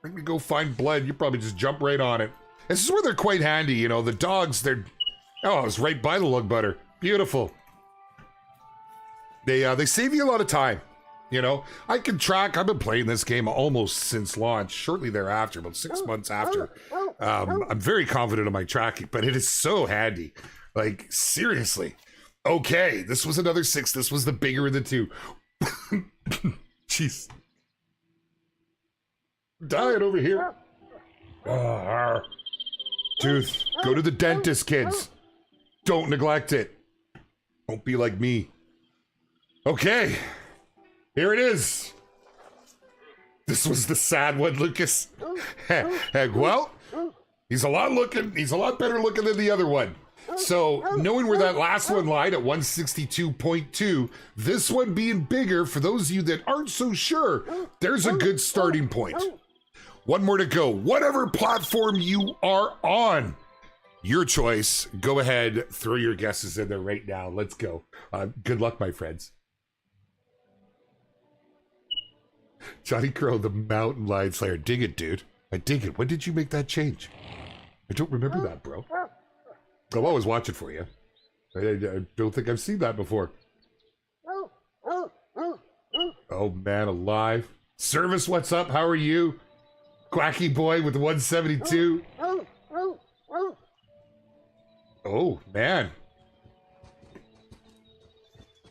S1: Let me go find blood. You probably just jump right on it. This is where they're quite handy, you know. The dogs, they're... Oh, it's right by the lug butter. Beautiful. They save you a lot of time. You know, I can track. I've been playing this game almost since launch, shortly thereafter, about 6 months after. I'm very confident in my tracking, but it is so handy. Like, seriously. Okay, this was another 6. This was the bigger of the two. Jeez. Dying over here. Tooth. Go to the dentist, kids. Don't neglect it. Don't be like me. Okay. Here it is. This was the sad one, Lucas. Well, he's a lot better looking than the other one. So, knowing where that last one lied at 162.2, this one being bigger, for those of you that aren't so sure, there's a good starting point. One more to go. Whatever platform you are on, your choice. Go ahead, throw your guesses in there right now. Let's go. Good luck, my friends. Johnny Crow, the Mountain Lion Slayer. Dig it, dude. I dig it. When did you make that change? I don't remember that, bro. I'll always watch it for you. I don't think I've seen that before. Oh, man alive. Service, what's up? How are you? Quacky Boy with the 172. Oh, man.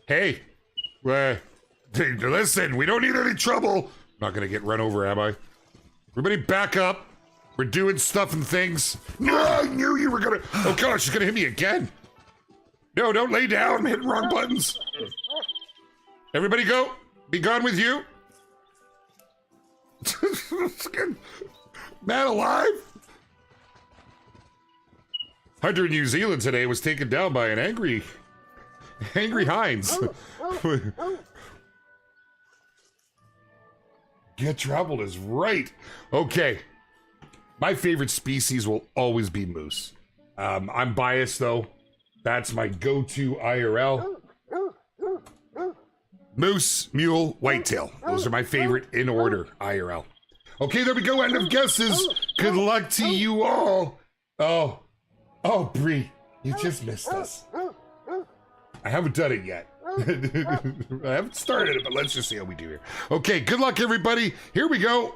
S1: Hey. Listen, we don't need any trouble. Not gonna get run over, am I? Everybody back up. We're doing stuff and things. No, I knew you were gonna... Oh gosh, she's gonna hit me again. No, don't lay down. I'm hitting wrong buttons. Everybody go. Be gone with you. Man alive. Hunter in New Zealand today was taken down by an angry Heinz. Get traveled is right. Okay. My favorite species will always be moose. I'm biased though. That's my go-to IRL. Moose, mule, whitetail. Those are my favorite in order IRL. Okay, there we go. End of guesses. Good luck to you all. Oh, Bree, you just missed us. I haven't done it yet. I haven't started it, but let's just see how we do here. Okay, good luck, everybody. Here we go.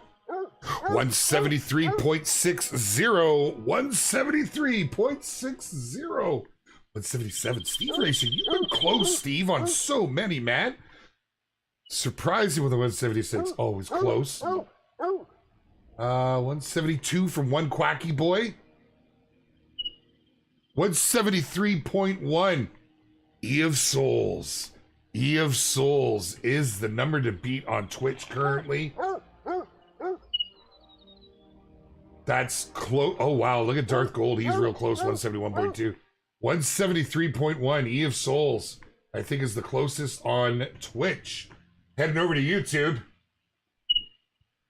S1: 173.60. 173.60. 177. Steve Racing, you've been close, Steve, on so many, man. Surprising with the 176. Always close. 172 from one Quacky Boy. 173.1. E of Souls. E of Souls is the number to beat on Twitch currently. That's close. Oh, wow. Look at Darth Gold. He's real close. 171.2. 173.1. E of Souls, I think, is the closest on Twitch. Heading over to YouTube.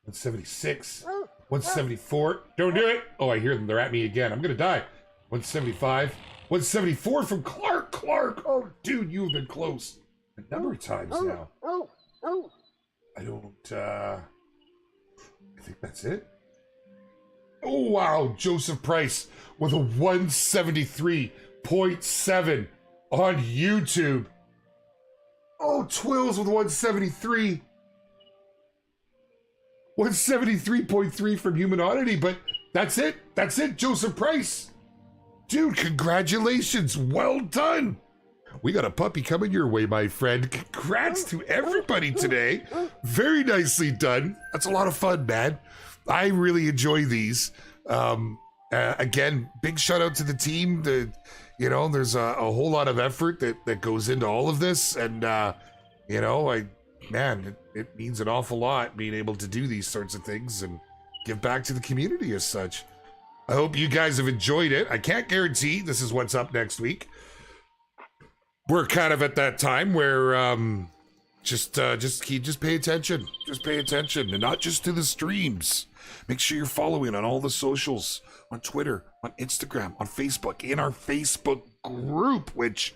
S1: 176. 174. Don't do it. Oh, I hear them. They're at me again. I'm going to die. 175. 174 from Clark. Oh, dude, you have been close a number of times now. I think that's it. Oh, wow. Joseph Price with a 173.7 on YouTube. Oh, Twills with 173. 173.3 from Human Oddity, but that's it. That's it, Joseph Price. Dude, congratulations. Well done. We got a puppy coming your way, my friend. Congrats to everybody today. Very nicely done. That's a lot of fun, man. I really enjoy these. Again, big shout out to the team. There's a whole lot of effort that goes into all of this. And, it means an awful lot being able to do these sorts of things and give back to the community as such. I hope you guys have enjoyed it. I can't guarantee this is what's up next week. We're kind of at that time where just pay attention. Just pay attention, and not just to the streams. Make sure you're following on all the socials, on Twitter, on Instagram, on Facebook, in our Facebook group, which,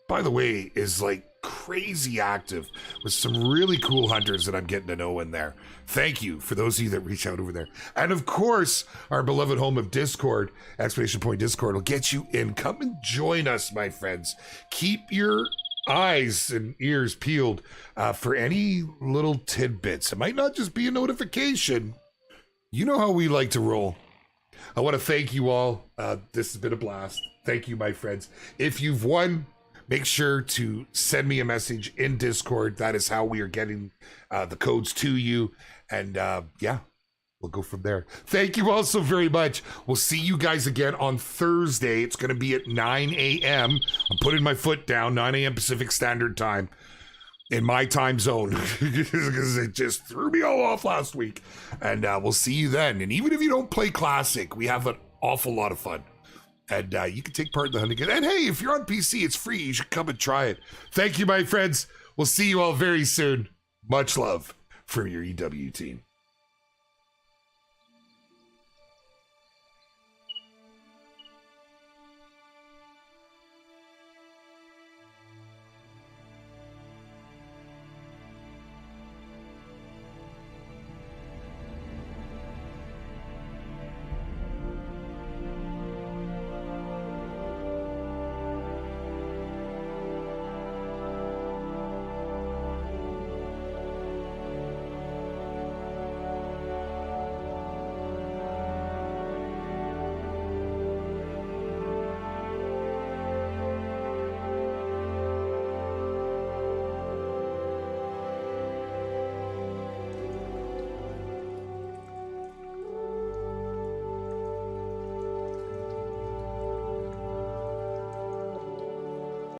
S1: by the way, is like crazy active with some really cool hunters that I'm getting to know in there. Thank you for those of you that reach out over there. And of course, our beloved home of Discord, ! Discord will get you in. Come and join us, my friends. Keep your eyes and ears peeled for any little tidbits. It might not just be a notification. You know how we like to roll. I want to thank you all. This has been a blast. Thank you, my friends. If you've won, make sure to send me a message in Discord. That is how we are getting the codes to you. And yeah, we'll go from there. Thank you all so very much. We'll see you guys again on Thursday. It's going to be at 9 a.m. I'm putting my foot down, 9 a.m. Pacific Standard Time in my time zone because it just threw me all off last week. And we'll see you then. And even if you don't play Classic, we have an awful lot of fun. And you can take part in the hunting. And hey, if you're on PC, it's free. You should come and try it. Thank you, my friends. We'll see you all very soon. Much love from your EW team.